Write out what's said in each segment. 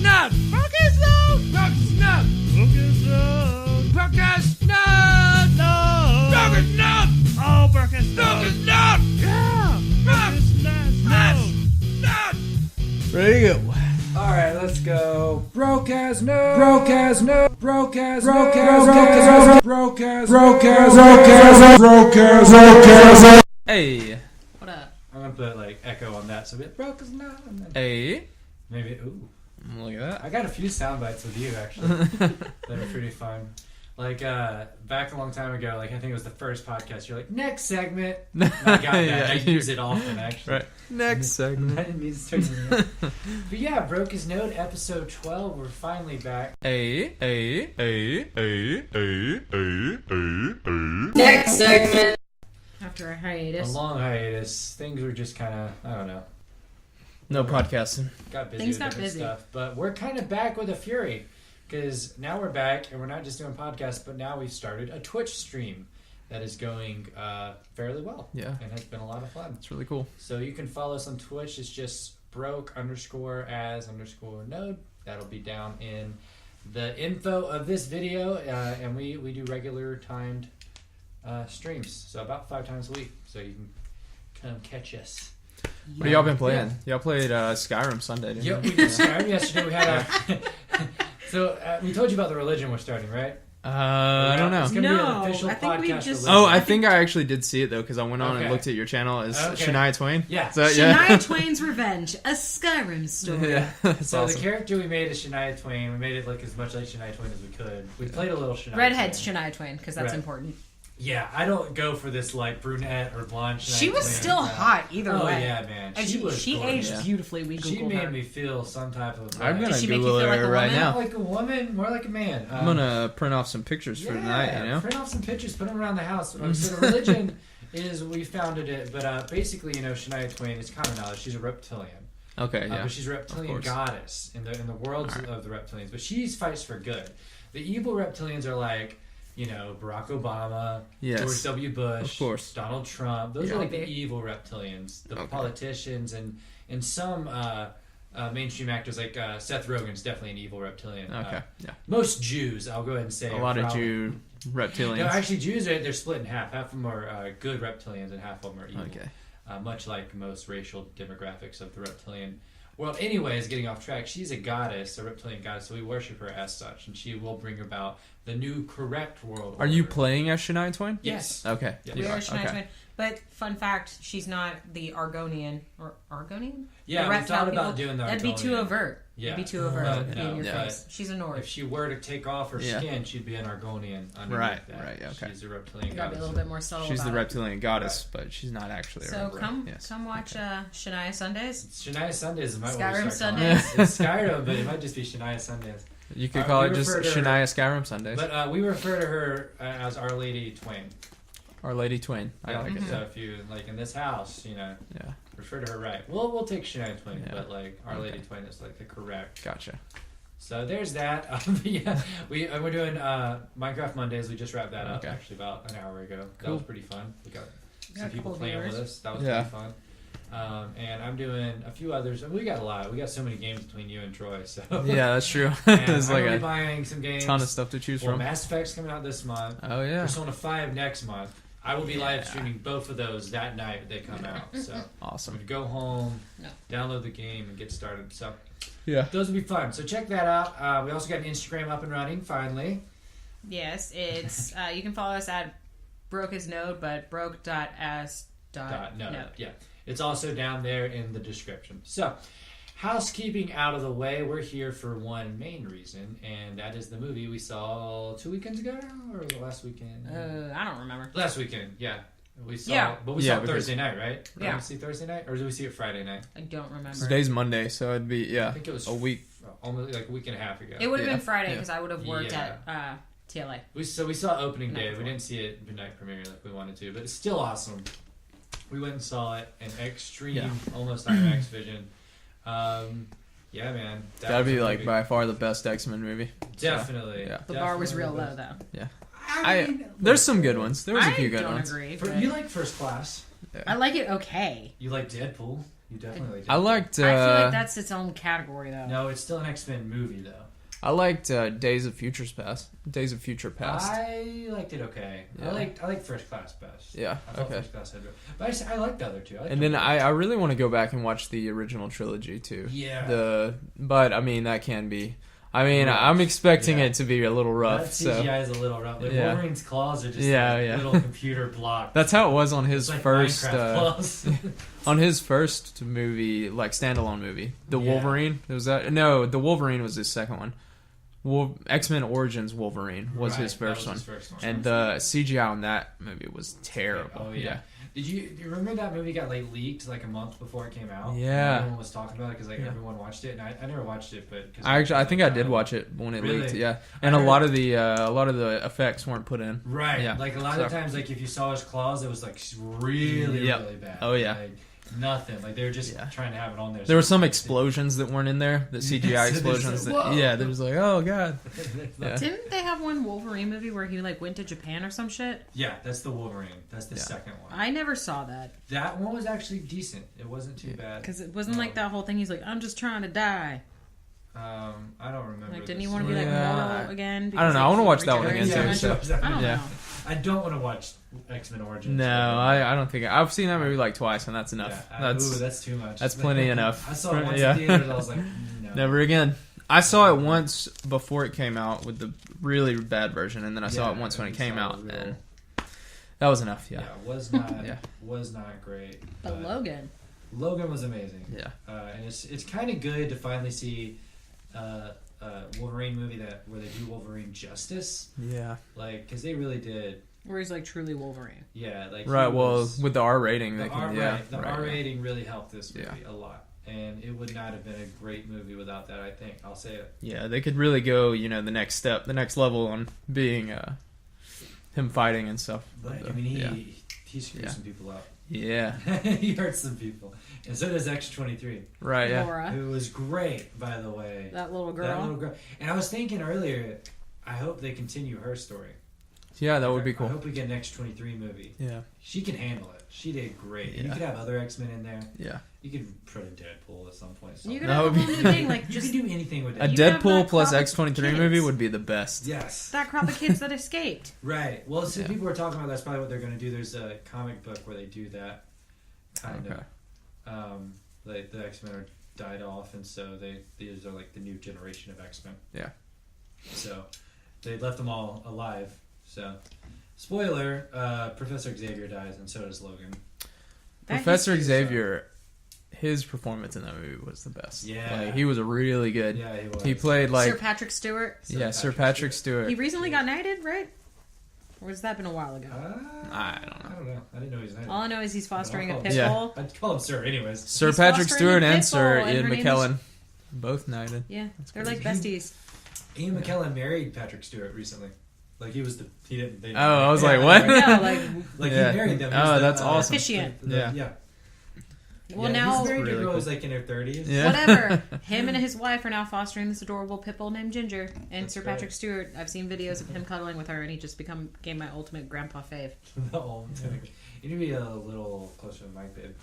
Broke.as.node. Broke.as.node. Broke.as.node. Broke.as.node. Broke.as.node. Oh, Broke.as.node. Broke.as.node. Yeah. Broke.as.node. Ready to go. All right, let's go. Broke.as.node. Broke.as.node. Broke.as.node. Broke.as.node. Hey. What up? I'm gonna put like echo on that, so we Broke.as.node. And then Hey. maybe ooh. Look at that. I got a few sound bites with you actually that are pretty fun. Like back a long time ago, like I think it was the first podcast. You're like, next segment. And I got that. Yeah, I use it often actually. Right. Next segment. I didn't need to start using it. But yeah, Broke.as.node episode 12. We're finally back. Hey. Next segment. After a hiatus. A long hiatus. Things were just kind of, I don't know. No podcasting. Got busy Things with got different busy. stuff. But we're kind of back with a fury. Because now we're back, and we're not just doing podcasts, but now we've started a Twitch stream that is going fairly well. Yeah. And has been a lot of fun. It's really cool. So you can follow us on Twitch. It's just Broke_as_node. That'll be down in the info of this video. And we do regular timed streams. So about 5 times a week. So you can come catch us. What have y'all been playing? Y'all played Skyrim Sunday, didn't you? Yep, we did Skyrim yesterday. We had a... So we told you about the religion we're starting, right? I don't know. It's going to be an No, official I think we podcast just- religion. Oh, I think I actually did see it though, because I went on Okay. and looked at your channel. Is Okay. Shania Twain? Yeah. Is that, yeah. Shania Twain's Revenge, a Skyrim story. Yeah. That's So awesome. the character we made is Shania Twain. We made it look as much like Shania Twain as we could. We played a little Shania Redhead's Twain. Shania Twain, because that's Red. important. Yeah, I don't go for this like brunette or blonde Shania She was Twain. still hot either Oh way. yeah, man. And She was she gorgeous. aged beautifully. We She Googled made her. me feel some type of... I'm Did gonna she make you Google feel like her a right woman? now. Not like a woman, more like a man. I'm gonna print off some pictures for tonight. You know. Print off some pictures, put them around the house. So the religion is, we founded it, but basically, you know, Shania Twain is common knowledge. She's a reptilian. Okay. Yeah. But she's a reptilian course. goddess in the worlds Alright. of the reptilians. But she fights for good. The evil reptilians are like, you know, Barack Obama, Yes. George W. Bush, Of course. Donald Trump. Those Yeah. are like the evil reptilians. The Okay. politicians and some mainstream actors like Seth Rogen's definitely an evil reptilian. Okay. Yeah. Most Jews, I'll go ahead and say, A are lot of probably- Jew reptilians. No, actually, Jews they're split in half. Half of them are good reptilians, and half of them are evil. Okay. Much like most racial demographics of the reptilian world. Anyways, getting off track, she's a goddess, a reptilian goddess, so we worship her as such, and she will bring about the new correct world Are you order. playing as Shania Twain? Yes. Okay. Yeah. We You are are. Shania Okay. Twain. But fun fact, she's not the Argonian. Or Argonian? Yeah, The we reptile thought about people? doing the That'd be too Argonian. overt. Yeah. It'd be too overt. It'd be in your Yeah. face. She's a Nord. If she were to take off her Yeah. skin, she'd be an Argonian underneath Right, that. right, okay. She's a reptilian You gotta be goddess. a little bit more subtle She's the about it. reptilian goddess, but she's not actually a So reptilian. come Yes. watch Shania Sundays. Shania Sundays is my Skyrim what we start calling Sundays. it. It's Skyrim, but it might just be Shania Sundays. You could call we it just refer to her- Shania Skyrim Sundays. But we refer to her as Our Lady Twain. Our Lady Twain. I Yeah, like it. so if you like in this house, you know, Yeah. refer to her right. We'll take Shania Twain, Yeah. but like Our Lady Okay. Twain is like the correct. Gotcha. So there's that. Yeah, we're doing Minecraft Mondays. We just wrapped that up Okay. actually about an hour ago. That Cool. was pretty fun. We got Got some a people couple playing viewers. with us. That was Yeah. pretty fun. And I'm doing a few others. We got a lot. We got so many games between you and Troy. So Yeah, that's true. And There's I'm like gonna be a buying some games. ton of stuff to choose Well, from. Mass Effect's coming out this month. Oh yeah. Persona 5 next month. I will be Yeah. live streaming both of those that night they come out. So I'm Awesome. going to go home, No. download the game, and get started. So Yeah. those will be fun. So check that out. We also got an Instagram up and running, finally. Yes, it's you can follow us at Broke.as.node, but Broke.as.node. Yeah. It's also down there in the description. So, housekeeping out of the way, we're here for one main reason, and that is the movie we saw 2 weekends ago, or last weekend? I don't remember. Last weekend, yeah. We saw, Yeah. but we Yeah, saw it because- Thursday night, right? Did Yeah. we see Thursday night, or did we see it Friday night? I don't remember. Today's Monday, so it'd be I think it was a week. almost like a week and a half ago. It would have Yeah. been Friday Yeah. because I would have worked Yeah. at TLA. We saw opening Night day. We before. didn't see it midnight premiere like we wanted to, but it's still awesome. We went and saw it in extreme, Yeah. almost IMAX vision. Yeah, man. That That'd was be a like movie. by far the best X-Men movie. Definitely. Yeah. The bar was Definitely real the low, best. though. Yeah. I mean, There's some good ones. There was a I few good don't ones. agree. For, but you like First Class? I like it okay. You like Deadpool? You definitely liked it. I liked. I feel like that's its own category, though. No, it's still an X-Men movie though. I liked Days of Future Past. Days of Future Past. I liked it okay. Yeah. I liked First Class best. Yeah, I thought okay. First Class had, but I liked the other two. I liked And then them. I really want to go back and watch the original trilogy too. Yeah. But I mean that can be. I mean Rough. I'm expecting Yeah. it to be a little rough. That So CGI is a little rough. Like Yeah. Wolverine's claws are just Yeah. little computer blocks. that's how it was on his It's like first Minecraft claws. on his first movie, like standalone movie. The Yeah. Wolverine. Was that no? The Wolverine was his second one. X-Men Origins Wolverine was Right, his first that one. was his first one. And the CGI on that movie was terrible. Oh yeah. Do you remember that movie got like leaked like a month before it came out? Yeah. And everyone was talking about it because like Yeah. everyone watched it, and I never watched it, but 'cause I think I did like, watch it when it Really? leaked. Yeah, I and a heard- lot of the effects weren't put in. Right. Yeah. Like a lot So- of times, like if you saw his claws, it was like really, Yep. really bad. Oh, yeah. Like nothing. Like they were just Yeah. trying to have it on there. There were some so- explosions that weren't in there. The CGI So they explosions. said, That, "Whoa." yeah, there was like, oh god. Yeah. Didn't they have one Wolverine movie where he like went to Japan or some shit? Yeah, that's the Wolverine. That's the Yeah. second one. I never saw that That one was actually decent. It wasn't too bad. because it wasn't like that whole thing. He's like, I'm just trying to die. I don't remember. Like, didn't this he want to be like Yeah. mortal again? I don't know. I Because, want to like, watch he that one again regenerates too. so Yeah, much? So. I don't Yeah. know. I don't want to watch X-Men Origins. No, I don't think I've seen that movie like twice, and that's enough. Yeah, that's too much. that's plenty enough. I saw it once Yeah. in theaters. I was like, no. Never again. I saw it once before it came out with the really bad version, and then I saw Yeah, it once when it you came saw out, the real- and that was enough. Yeah, was not Yeah. was not great. But Logan. Logan was amazing. yeah, And it's kind of good to finally see a Wolverine movie where they do Wolverine justice, yeah. like because they really did. Where he's like truly Wolverine. Yeah, like Right. he Well, was- with the R rating, the they R, can. Yeah, right, the right, R yeah. rating really helped this movie Yeah. a lot, and it would not have been a great movie without that. I think I'll say it. Yeah, they could really go, the next step, the next level on being him fighting and stuff. Like I mean, yeah. he screws Yeah. some people up. Yeah, He hurts some people, and so does X-23. right. Yeah, Laura. Who was great, by the way. That little girl. That little girl. And I was thinking earlier, I hope they continue her story. yeah, that would be I cool. hope we get an X-23 movie. Yeah, She can handle it. She did great. And you Yeah. could have other X-Men in there. yeah. You could put a Deadpool at some point. You could That have would a whole be- new thing, like You just can do anything with A it. You have Deadpool that plus crop of X-23 kids. movie would be the best. Yes. that crop of kids that escaped. Right. Well, so Yeah. people were talking about that's probably what they're going to do. There's a comic book where they do that. Kind Okay. of. Like the X-Men are died off, and so these are like the new generation of X-Men. Yeah. So they left them all alive. So, spoiler: Professor Xavier dies, and so does Logan. That Professor history- Xavier, his performance in that movie was the best. Yeah. Like, he was really good. Yeah, he was. He played Sir like Patrick Stewart. Sir Patrick Stewart. He recently got knighted, right? Or has that been a while ago? I don't know. I don't know. I didn't know he was knighted. All I know is he's fostering a Yeah. pit Yeah. bull. I'd call him Sir, anyways. Sir He's Patrick fostering Stewart a and pit Sir bull, and Ian her name McKellen, both knighted. Yeah, they're crazy. like besties. Ian McKellen married Patrick Stewart recently. Like he was the he didn't. They didn't Oh, I was yeah, like, what? No, like Like Yeah. he married them. He Oh, was the, that's awesome. Officiant. Yeah. Yeah. well Yeah, now he's married to Really a girl cool. who's like in her 30s. Yeah. whatever. Him and his wife are now fostering this adorable pit bull named Ginger. And That's Sir great. Patrick Stewart, I've seen videos of him cuddling with her, and he just became my ultimate grandpa fave. The whole thing. You need to be a little closer to the mic, babe.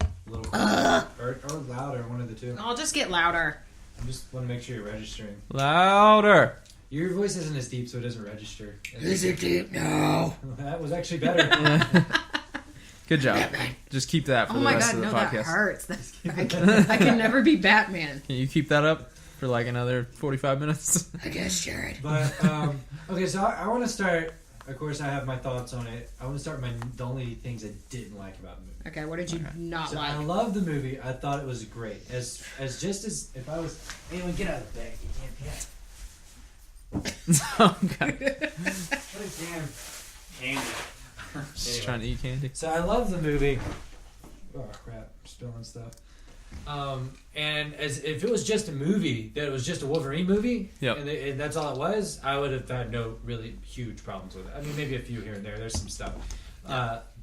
A little closer. Or louder, one of the two. I'll just get louder. I just want to make sure you're registering. Louder. Your voice isn't as deep, so it doesn't register. Is it deep? No. That was actually better. Good job. Just keep that for Oh the my rest god, of the no, that podcast. hurts. I can never be Batman. Can you keep that up for like another 45 minutes? I guess, Jared. But okay, so I want to start. Of course, I have my thoughts on it. I want to start the only things I didn't like about the movie. Okay, what did you not So like? I love the movie. I thought it was great. As if I was anyone, get out of the bag. You can't. Okay. What a damn candy. Just Anyway. trying to eat candy. So I love the movie. Oh crap! Spilling stuff. And as if it was just a movie, that it was just a Wolverine movie, Yep. and that's all it was, I would have had no really huge problems with it. I mean, maybe a few here and there. There's some stuff.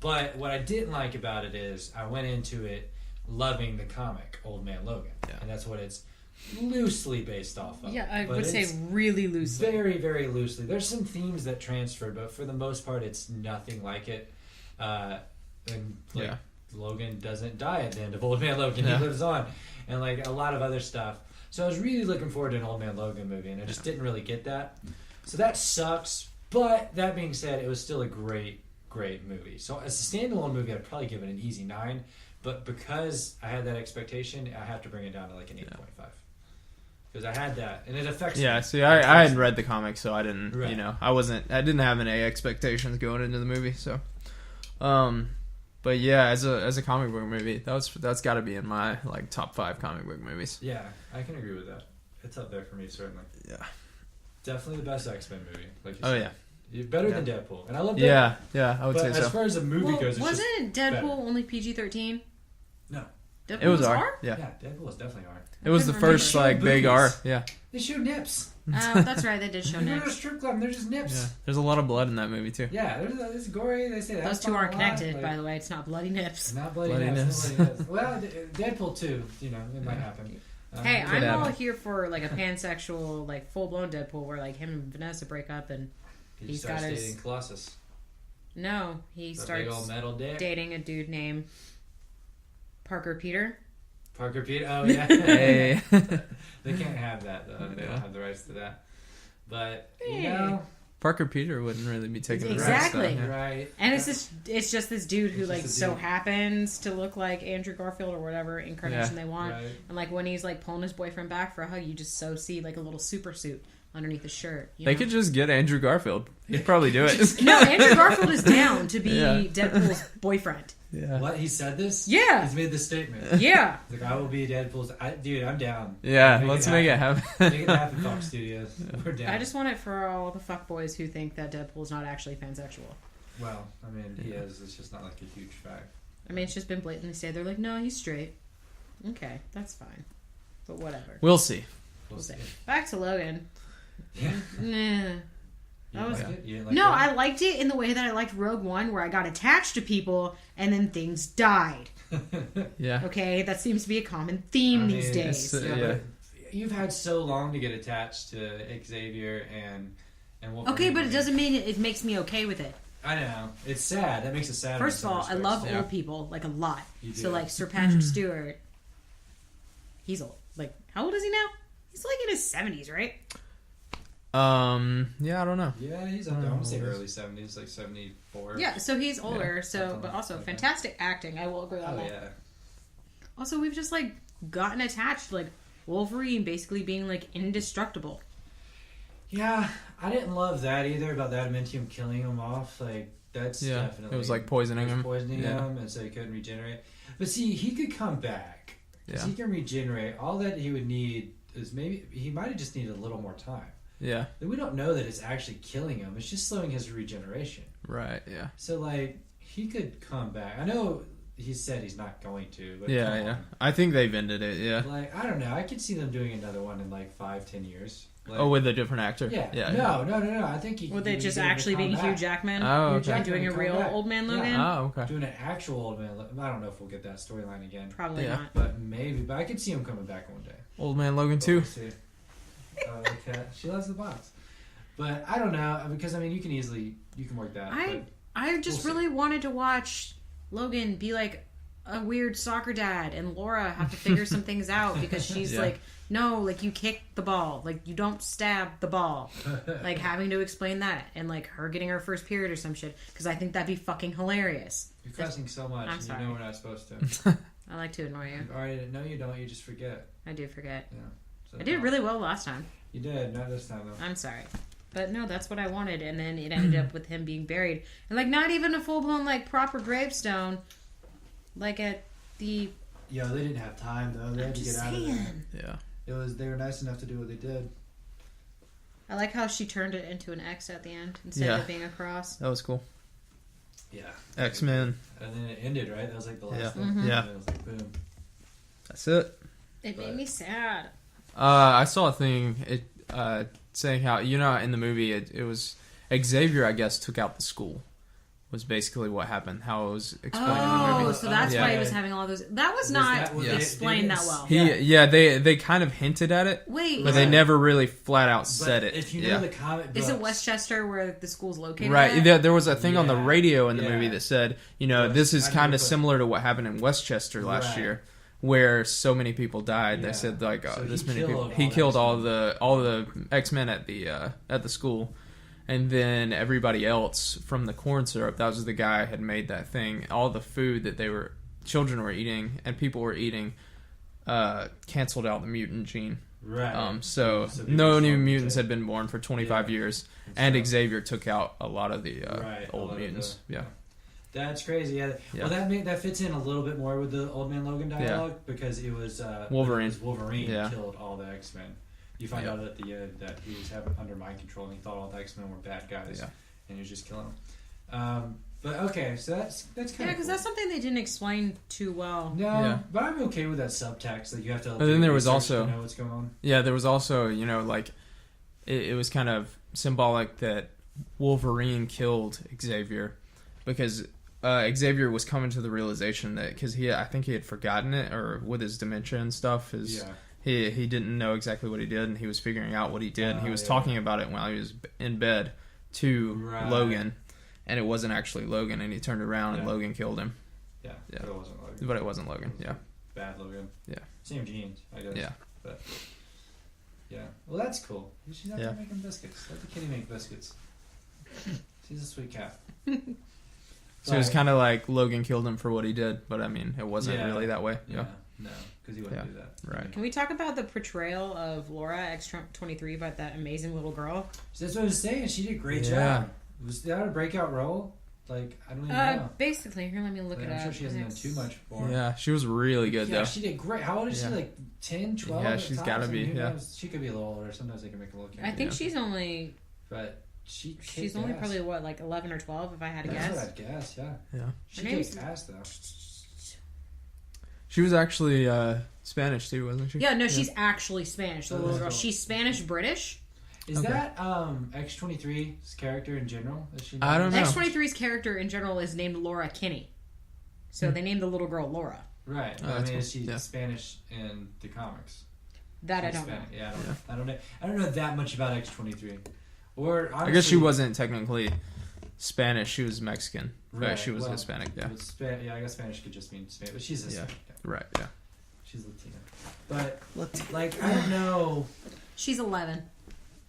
But what I didn't like about it is I went into it loving the comic Old Man Logan, Yeah. and that's what it's loosely based off of. Yeah, I But would say it's really loosely. very, very loosely. There's some themes that transferred, but for the most part, it's nothing like it. And like, Yeah. Logan doesn't die at the end of Old Man Logan. Yeah. He lives on, and like a lot of other stuff. So I was really looking forward to an Old Man Logan movie, and I just didn't really get that. So that sucks. But that being said, it was still a great movie. So as a standalone movie, I'd probably give it an easy 9. But because I had that expectation, I have to bring it down to like an 8.5. Because I had that, and it affects me. Yeah, see, I hadn't read the comics, so I didn't, Right. I didn't have any expectations going into the movie, so. But yeah, as a comic book movie, that's got to be in my like top 5 comic book movies. Yeah, I can agree with that. It's up there for me, certainly. Yeah. Definitely the best X-Men movie. Like you Oh said. yeah. Better than Deadpool. And I love Deadpool. Yeah, I would But say as so. far as the movie Well, goes, it's wasn't just Deadpool better. only PG-13? No. Deadpool It was R. R? Yeah. Yeah, Deadpool was definitely R. It was the couldn't remember. first like Showed big boobies. R. Yeah. They show nips. Oh, that's right. They did show They're not a nips. strip club. They're just nips. Yeah. There's a lot of blood in that movie too. Yeah, it's gory. They say Those that's two not aren't a lot, connected, like, by the way. It's not bloody nips. Not bloody, Bloody nips. nips. Not bloody nips. Well, Deadpool 2, it might happen. Hey, could I'm all happen. here for like a pansexual, like full-blown Deadpool where like him and Vanessa break up and He he's starts got his- dating Colossus. no, he The big old starts metal dick. dating a dude named Parker Peter. Parker Peter. Oh yeah. Hey. They can't have that though. They Yeah. don't have the rights to that. But you Hey. know, Parker Peter wouldn't really be taking the rights. Exactly. though, yeah. right? And it's just this dude who It's like just a so dude. happens to look like Andrew Garfield or whatever incarnation they want. Right. And like when he's like pulling his boyfriend back for a hug, you just so see like a little super suit underneath his shirt. You They know? could just get Andrew Garfield. He'd probably do it. No, Andrew Garfield is down to be Yeah. Deadpool's boyfriend. Yeah. What, he said this? Yeah. He's made this statement. Yeah. He's like, I will be Deadpool's. Dude, I'm down. Yeah, let's make it happen. Make it happen, Fox Studios. We're down. I just want it for all the fuckboys who think that Deadpool's not actually pansexual. Well, I mean, he is. It's just not like a huge fact. I mean, it's just been blatantly said. They're like, no, he's straight. Okay, that's fine. But whatever. We'll see. We'll see. Back to Logan. Yeah. Nah. You That was- like it? You didn't like No, it? I liked it in the way that I liked Rogue One, where I got attached to people and then things died. Yeah. Okay, that seems to be a common theme I these mean, days. it's, Yeah, Yeah. but you've had so long to get attached to Xavier and Wolverine. Okay, but it doesn't mean it makes me okay with it. I know. It's sad. That makes it sad. First of in all, some I love respects. Yeah. old people like a lot. You So do. like Sir Patrick Stewart, he's old. Like, how old is he now? He's like in his 70s, right? Yeah, I don't know. Yeah, he's up there. I want to say early 70s, like 74. Yeah, so he's older. So, something but also like that. fantastic acting. I will agree on Oh, that. yeah. Also, we've just like gotten attached, like Wolverine basically being like indestructible. Yeah, I didn't love that either about the adamantium killing him off. Like, that's Yeah, definitely. it was like poisoning him. Poisoning Yeah. him, and so he couldn't regenerate. But see, he could come back. Because Yeah. he can regenerate. All that he would need is maybe. He might have just needed a little more time. Yeah. We don't know that it's actually killing him. It's just slowing his regeneration. Right. Yeah. So, like, he could come back. I know he said he's not going to, but Yeah. come Yeah. on. I think they've ended it. Yeah. Like, I don't know. I could see them doing another one in like 5-10 years. Like, Oh, with a different actor. yeah. Yeah. No. I think he Would he they would just get him to actually come being Hugh back. Jackman? Oh, Hugh okay. Jackman Doing a come real back. old man Yeah. Logan? Oh, okay. Doing an actual old man. I don't know if we'll get that storyline again, Probably Yeah. not. but maybe. But I could see him coming back one day. Old Man Logan But 2. we'll see. The cat. She loves the box. But I don't know because I mean you can work that. I just We'll see. really wanted to watch Logan be like a weird soccer dad and Laura have to figure some things out because she's Yeah. like, no, like you kick the ball, like you don't stab the ball, like having to explain that and like her getting her first period or some shit because I think that'd be fucking hilarious. You're cussing so much, I'm and sorry. you know we're not supposed to. I like to annoy you. All right, no, you don't. You just forget. I do forget. Yeah. So I did really well last time. You did, not this time though. I'm sorry. But no, that's what I wanted. And then it ended up with him being buried. And like not even a full blown like proper gravestone. Like at the Yeah, they didn't have time though. They I'm had to just get out of there. saying. Yeah. They were nice enough to do what they did. I like how she turned it into an X at the end instead Yeah. of it being a cross. That was cool. Yeah. X-Men. And then it ended, right? That was like the last Yeah. thing. Mhm. Yeah. And it was like boom. That's it. It made But- me sad. I saw a thing saying how in the movie it was Xavier I guess took out the school was basically what happened, how it was explained in the movie. So that's Yeah. why he was having all those. That was not that what they- explained they that didn't- well. They kind of hinted at it, Wait, but they never really flat out But said it. if you know the comic books, is it Westchester where the school's located? Right, at? there was a thing on the Yeah, radio in the yeah. movie that said, you know, Yes, this is I kind remember, of but- similar to what happened in Westchester last Right. year, where so many people died. Yeah. They said like, So he this many killed people. all He the killed X-Men. all the X-Men at the school, and then everybody else from the corn syrup. That was the guy had made that thing. All the food that children were eating and people were eating, canceled out the mutant gene. right? So So people no new started mutants to- had been born for 25 Yeah. years, And and so- Xavier took out a lot of the Right, a lot old of mutants. the- Yeah. That's crazy. Yeah. Well, that fits in a little bit more with the Old Man Logan dialogue because it was Wolverine. It was Wolverine Yeah. killed all the X-Men. You find out at the end that he was having under mind control and he thought all the X-Men were bad guys, Yeah. and he was just killing them. But okay, so that's kind of because that's something they didn't explain too well. no, Yeah. but I'm okay with that subtext that you have to. And then there was research also- to know what's going on. Yeah, there was also, you know, like it was kind of symbolic that Wolverine killed Xavier because Xavier was coming to the realization that because I think he had forgotten it, or with his dementia and stuff, he didn't know exactly what he did, and he was figuring out what he did. And he was talking about it while he was in bed to Right. Logan, and it wasn't actually Logan, and he turned around and Yeah. Logan killed him, Yeah, Yeah. but it wasn't Logan. but it wasn't Logan. It was Yeah, bad Logan. Yeah. Same genes, I guess. yeah. But yeah, well, that's cool. She's out Yeah. there making biscuits. Let the kitty make biscuits. She's a sweet cat. So it was But- kind of like Logan killed him for what he did, but I mean, it wasn't Yeah. really that way. Yeah. No, because he wouldn't Yeah. do that. Right. Can we talk about the portrayal of Laura X-23 by that amazing little girl? So that's what I was saying. She did a great Yeah. job. Was that a breakout role? Like, I don't even know. Basically, here, let me look Like, it I'm up. sure she hasn't done too much for. Yeah, she was really good Yeah, though. she did great. How old is she? Yeah. Like 10, 12? Yeah, at she's tops? gotta I mean, be, who yeah. knows? She could be a little older. Sometimes they can make her look younger. I think Yeah. she's only But she she's kicked only ass. probably what, like 11 or 12 if I had to That's guess. what I'd guess, yeah. Yeah. She Her name's- kicked ass, though. She was actually Spanish too, wasn't she? Yeah, no, she's actually Spanish. The Oh, little that's girl, cool. she's Spanish British. Is Okay. that X-23's character in general? Is she I don't know. X-23's character in general is named Laura Kinney, so they named the little girl Laura. Right. Oh, I that's mean, is cool. she Yeah. Spanish in the comics? That I She's don't know. Spanish. Yeah, Yeah. I don't know. I don't know that much about X-23. Or I guess she honestly- wasn't technically Spanish. She was Mexican, but Right, she was well, Hispanic. Yeah. Yeah, I guess Spanish could just mean Spanish, but she's Hispanic. Yeah. Right. Yeah. She's Latina. But like, I don't know. She's 11.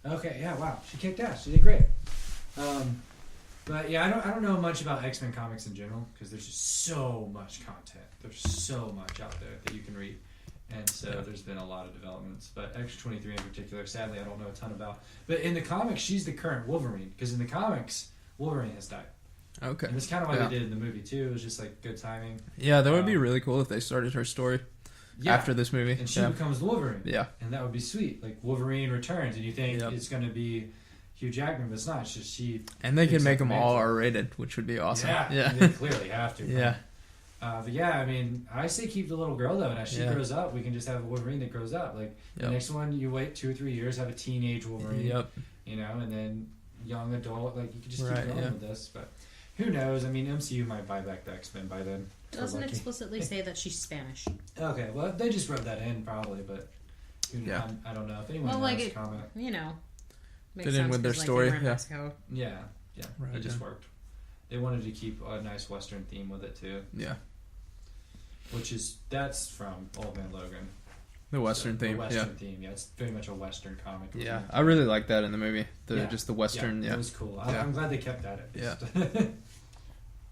Okay, yeah, wow, she kicked ass. She did great. But yeah, I don't know much about X-Men comics in general because there's just so much content. There's so much out there that you can read, and so Yeah. there's been a lot of developments. But X-23 in particular, sadly, I don't know a ton about. But in the comics, she's the current Wolverine because in the comics, Wolverine has died. Okay. And that's kind of why Yeah. they did it in the movie too. It was just like good timing. Yeah, that would be really cool if they started her story Yeah. after this movie. And she Yeah. becomes the Wolverine. Yeah. And that would be sweet. Like Wolverine returns, and you think Yep. it's going to be Hugh Jackman, but it's not. It's just she. And they could picks make up the them all mantle. R-rated, which would be awesome. Yeah, Yeah. they clearly have to. Yeah. But yeah, I mean, I say keep the little girl though, and as she Yeah. grows up, we can just have a Wolverine that grows up. Like the Yep. next one, you wait 2 or 3 years, have a teenage Wolverine. Yep. You know, and then young adult. Like you could just Right, keep going yeah. with this, but who knows? I mean, MCU might buy back the X-Men by then. Doesn't Lucky. explicitly say that she's Spanish. Okay, well, they just wrote that in probably, but who knows? Yeah. I don't know if anyone Well, knows. like it- comment. You know, makes Fit in sense with their 'cause, story, They were in yeah. Mexico. Yeah, Right, it just yeah. worked. They wanted to keep a nice Western theme with it too, Yeah. that's from Old Man Logan. The Western So, theme. The Western theme, yeah. It's very much a Western comic. Yeah. Yeah. I really like that in the movie. Yeah. Just the Western. It Yeah. was cool. Yeah. I'm glad they kept that at least. Yeah.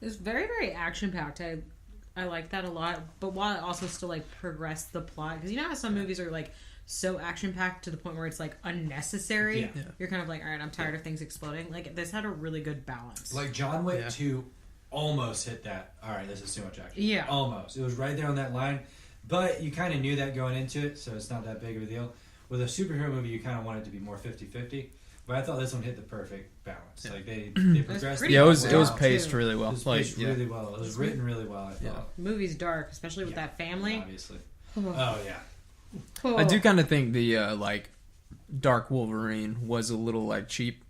It was very, very action packed. I like that a lot, but while it also still like progressed the plot, because you know how some movies are like so action packed to the point where it's like unnecessary. Yeah. Yeah. You're kind of like, all right, I'm tired of things exploding. Like this had a really good balance. Like John Wick Yeah. 2 almost hit that. All right, this is too much action. Yeah. Almost. It was right there on that line, but you kind of knew that going into it, so it's not that big of a deal. With a superhero movie, you kind of want it to be more 50-50, but I thought this one hit the perfect balance. Yeah. Like they progressed. pretty Yeah. It was well, paced too. really It well. was Like paced yeah. really well. It was written really well, I Yeah. thought. The movie's dark, especially with Yeah. that family. Obviously. Oh, yeah. I do kind of think the like Dark Wolverine was a little like cheap.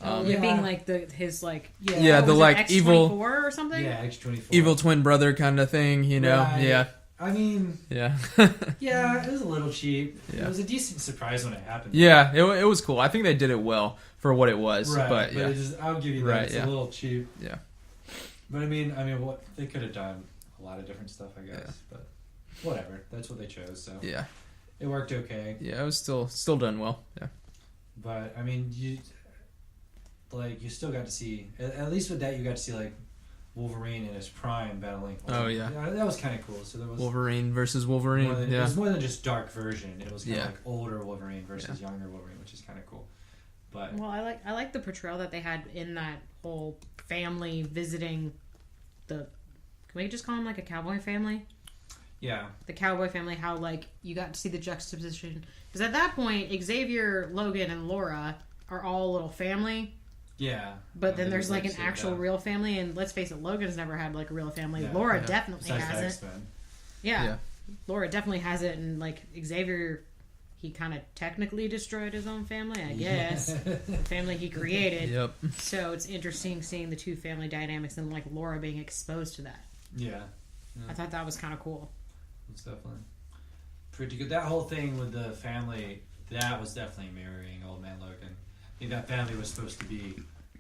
It being like his like Yeah, what the was it, like X-24 evil or something. Yeah, X-24. evil twin brother kind of thing, you know? Right. Yeah. I mean, Yeah. yeah, it was a little cheap. Yeah. It was a decent surprise when it happened. Yeah, it was cool. I think they did it well for what it was, Right, but yeah. it just, I'll give you that. Right, It's yeah. a little cheap. Yeah. But I mean, what they could have done a lot of different stuff, I guess. Yeah. But whatever, that's what they chose. So Yeah. it worked okay. Yeah, it was still done well. Yeah. But I mean, you still got to see, at least with that, you got to see like Wolverine in his prime battling. Oh, yeah. That was kind of cool. So there was Wolverine versus Wolverine. more than, it Yeah. was more than just dark version. It was kind of Yeah. like older Wolverine versus younger Wolverine, which is kind of cool. But Well, I like the portrayal that they had in that whole family visiting the. Can we just call them like a cowboy family? yeah, The cowboy family. How like you got to see the juxtaposition because at that point Xavier, Logan, and Laura are all a little family. yeah. But then there's like an see actual that. real family, and let's face it, Logan's never had like a real family. Yeah. Laura Yeah. definitely Besides the has it. X-Men. Yeah. Yeah. Laura definitely has it, and like Xavier, he kind of technically destroyed his own family, I guess. The family he created. Yep. So it's interesting seeing the two family dynamics and like Laura being exposed to that. Yeah. I thought that was kind of cool. It's definitely pretty good. That whole thing with the family, that was definitely mirroring Old Man Logan. I think that family was supposed to be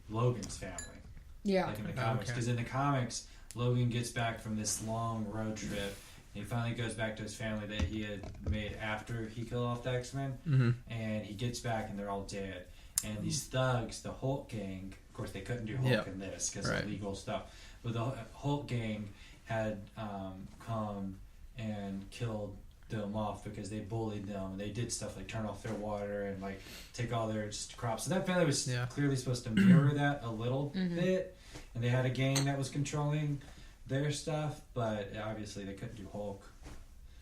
Logan's family, Yeah. like in the comics. Okay. Because in the comics, Logan gets back from this long road trip. And he finally goes back to his family that he had made after he killed off the X-Men. Mm-hmm. And he gets back and they're all dead. And these thugs, the Hulk gang, of course they couldn't do Hulk Yep. in this because Right. of legal stuff. But the Hulk gang had come and killed them off because they bullied them and they did stuff like turn off their water and like take all their crops. So that family was Yeah. clearly supposed to mirror that a little Mhm. bit, and they had a gang that was controlling their stuff, but obviously they couldn't do Hulk.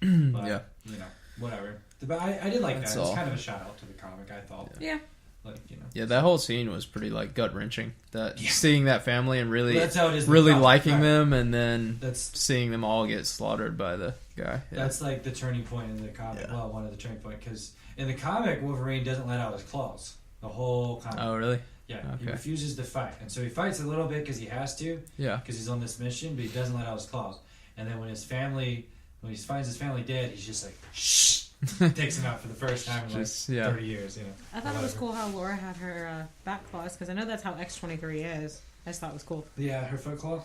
But, Yeah. you know, whatever. But I did like That's that. It was all. kind of a shout out to the comic, I thought. Yeah. Like, you know. Yeah, that whole scene was pretty like gut wrenching. That Yeah. seeing that family and really Well, that's how it is in the really comic, liking right. them, and then That's seeing them all get slaughtered by the guy. Yeah. That's like the turning point in the comic. Yeah. Well, one of the turning point because in the comic, Wolverine doesn't let out his claws the whole comic. Oh, really? Yeah, he okay. refuses to fight, and so he fights a little bit because he has to, Yeah. because he's on this mission, but he doesn't let out his claws. And then when he finds his family dead, he's just like shh, takes him out for the first time in like Just yeah. 30 years. You know. I thought it was cool how Laura had her back claws because I know that's how X-23 is. I just thought it was cool. Yeah, her foot claw.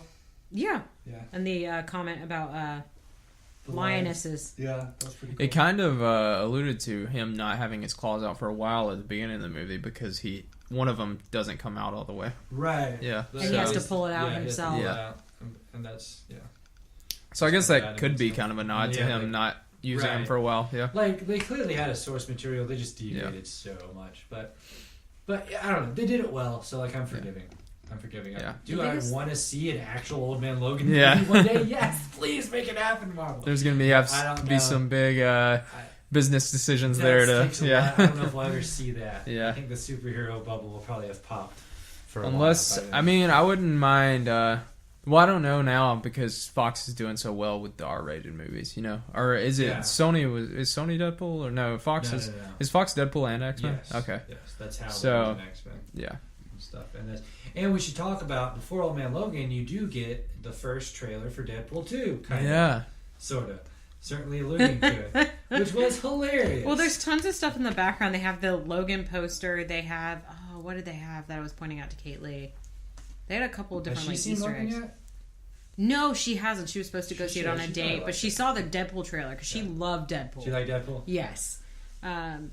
Yeah. Yeah, And the comment about the lionesses. Yeah, that was pretty cool. It kind of alluded to him not having his claws out for a while at the beginning of the movie because one of them doesn't come out all the way. Right. Yeah. But And he has So- to pull it out yeah, he has to himself. pull it Yeah. out, and that's So I guess Bad that could be himself. kind of a nod to Yeah, him like- not using him Right. for a while. Yeah. Like they clearly had a source material, they just deviated so much. But I don't know, they did it well. So like I'm forgiving. I'm forgiving. Yeah. Do The I biggest- want to see an actual Old Man Logan Yeah. movie one day? Yes, please make it happen, Marvel. There's gonna I don't have to know. be some big business decisions That there to takes a yeah. lot. I don't know if we'll ever see that. Yeah. I think the superhero bubble will probably have popped. For a Unless while by I then. mean I wouldn't mind. Well, I don't know now because Fox is doing so well with the R-rated movies. You know, or is it Yeah. Sony? Is Sony Deadpool or no? Fox No, is no. is Fox Deadpool and X-Men? Yes. Okay. Yes, that's how So- the X-Men Yeah. and stuff. And we should talk about before Old Man Logan. You do get the first trailer for Deadpool 2. Kind of. Yeah. Sort of. Certainly alluding to it, which was hilarious. Well, there's tons of stuff in the background. They have the Logan poster. They have what did they have that I was pointing out to Kate Lee? They had a couple of Has different she like seen Easter Logan eggs. yet? No, she hasn't. She was supposed to go She see it should. on a She date, probably but liked she it. saw the Deadpool trailer because she Yeah. loved Deadpool. She like Deadpool? Yes. And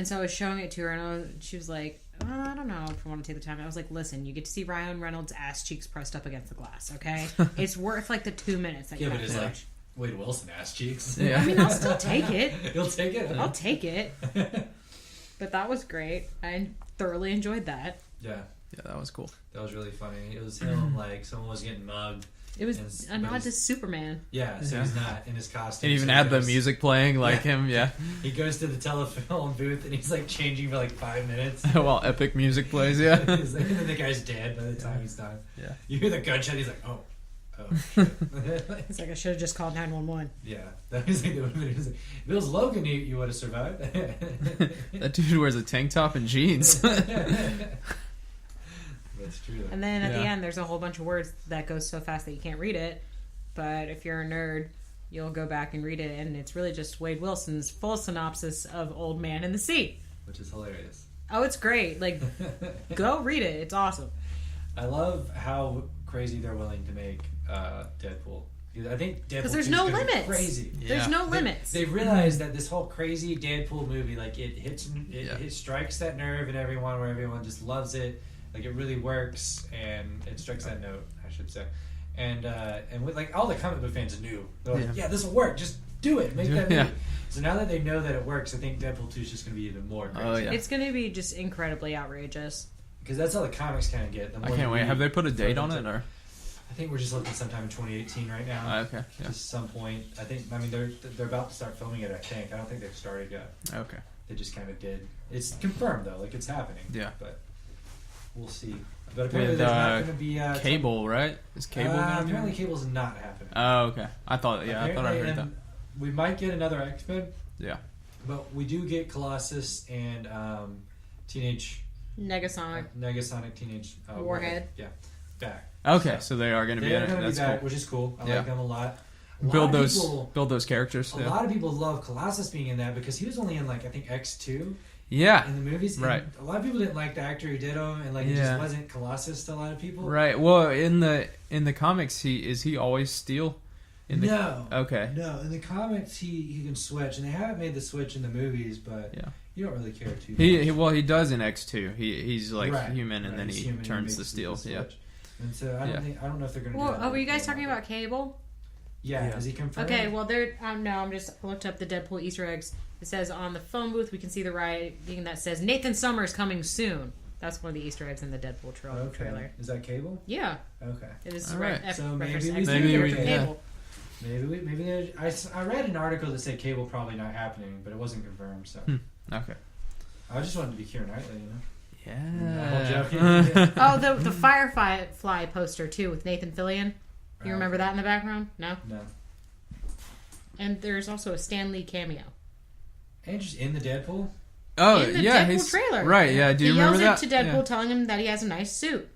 so I was showing it to her, and she was like, I don't know if I want to take the time. I was like, listen, you get to see Ryan Reynolds' ass cheeks pressed up against the glass, okay? It's worth like the 2 minutes that Yeah, you but have it's to like watch. Wade Wilson ass cheeks. Yeah. I mean, I'll still take it. You'll take it. I'll take it. But that was great. I thoroughly enjoyed that. Yeah, Yeah, that was cool. that was really funny. It was him like someone was getting mugged. It was Yes, a but nod to he's- Superman. Yeah, so Yeah. he's not in his costume. And even so he had the goes- music playing like Yeah. him. Yeah. He goes to the telephone booth and he's like changing for like 5 minutes. While epic music plays. Yeah. He's like- and then the guy's dead by the time he's done. Yeah. You hear the gunshot, he's like, oh shit. It's like I should have just called 911. Yeah, that was like, if it was Logan, you would have survived. That dude wears a tank top and jeans. That's true. And then at the Yeah. end, there's a whole bunch of words that goes so fast that you can't read it. But if you're a nerd, you'll go back and read it, and it's really just Wade Wilson's full synopsis of Old Man in the Sea. Which is hilarious. Oh, it's great. Like, go read it. It's awesome. I love how crazy they're willing to make Deadpool. I think Deadpool Because there's 2 is no gonna be limits. crazy. There's no limits. They realized that this whole crazy Deadpool movie, like it Yeah. strikes that nerve in everyone where everyone just loves it. Like it really works, and it strikes that note, I should say. And with like all the comic book fans knew, they're like, yeah, this will work. Just do it. Make that movie. Yeah. So now that they know that it works, I think Deadpool 2 is just going to be even more crazy. Oh, yeah. It's going to be just incredibly outrageous. Because that's how the comics kind of get. The I more can't you wait. read Have they put a date further on it into- or? I think we're just looking sometime in 2018 right now. Okay. Yeah. Just some point. I mean, they're about to start filming it. I think. I don't think they've started yet. Okay. They just kind of did. It's confirmed though, like it's happening. Yeah. But we'll see. But apparently With there's not going to be Cable, right? Is Cable gonna be? apparently Cable's not happening. Oh, okay. I thought I Apparently, heard that. and we might get another X-Men. Yeah. But we do get Colossus and Teenage Negasonic. Negasonic Teenage Warhead. Yeah, back. Okay, So so they are going to be they're in it. going to be That's back, cool. which is cool. I Yeah. like them a lot. A lot Build of people- those characters. A Yeah. lot of people love Colossus being in that because he was only in like I think X2 Yeah. in the movies. And Right. a lot of people didn't like the actor who did him, and like it Yeah. just wasn't Colossus to a lot of people. Right. Well, in the comics, he always Steel? No. Okay. No, in the comics he can switch, and they haven't made the switch in the movies, but Yeah. you don't really care too much. He does in X2. He's like Right, human, and right, then he's he human and turns the makes Steel. Yeah. switch. And so I don't know if they're going to. Well, do that were you guys with talking him, about Cable? Yeah, Yeah. is he confirmed? Okay, well, no, I'm just looked up the Deadpool Easter eggs. It says on the phone booth we can see the writing that says Nathan Summers coming soon. That's one of the Easter eggs in the Deadpool trailer. Is that Cable? Yeah, Okay. it is All right. So reference maybe to we X-Men do Maybe get we- Cable. Maybe I read an article that said Cable probably not happening, but it wasn't confirmed. So Okay. I just wanted to be Keira Knightley, you know. Yeah. Oh, the Firefly poster too with Nathan Fillion. You remember that in the background? No. No. And there's also a Stan Lee cameo. And just in the Deadpool. Oh, In the yeah. Deadpool trailer. Right. Yeah. Do you he remember yells that? it to Deadpool, Yeah. telling him that he has a nice suit.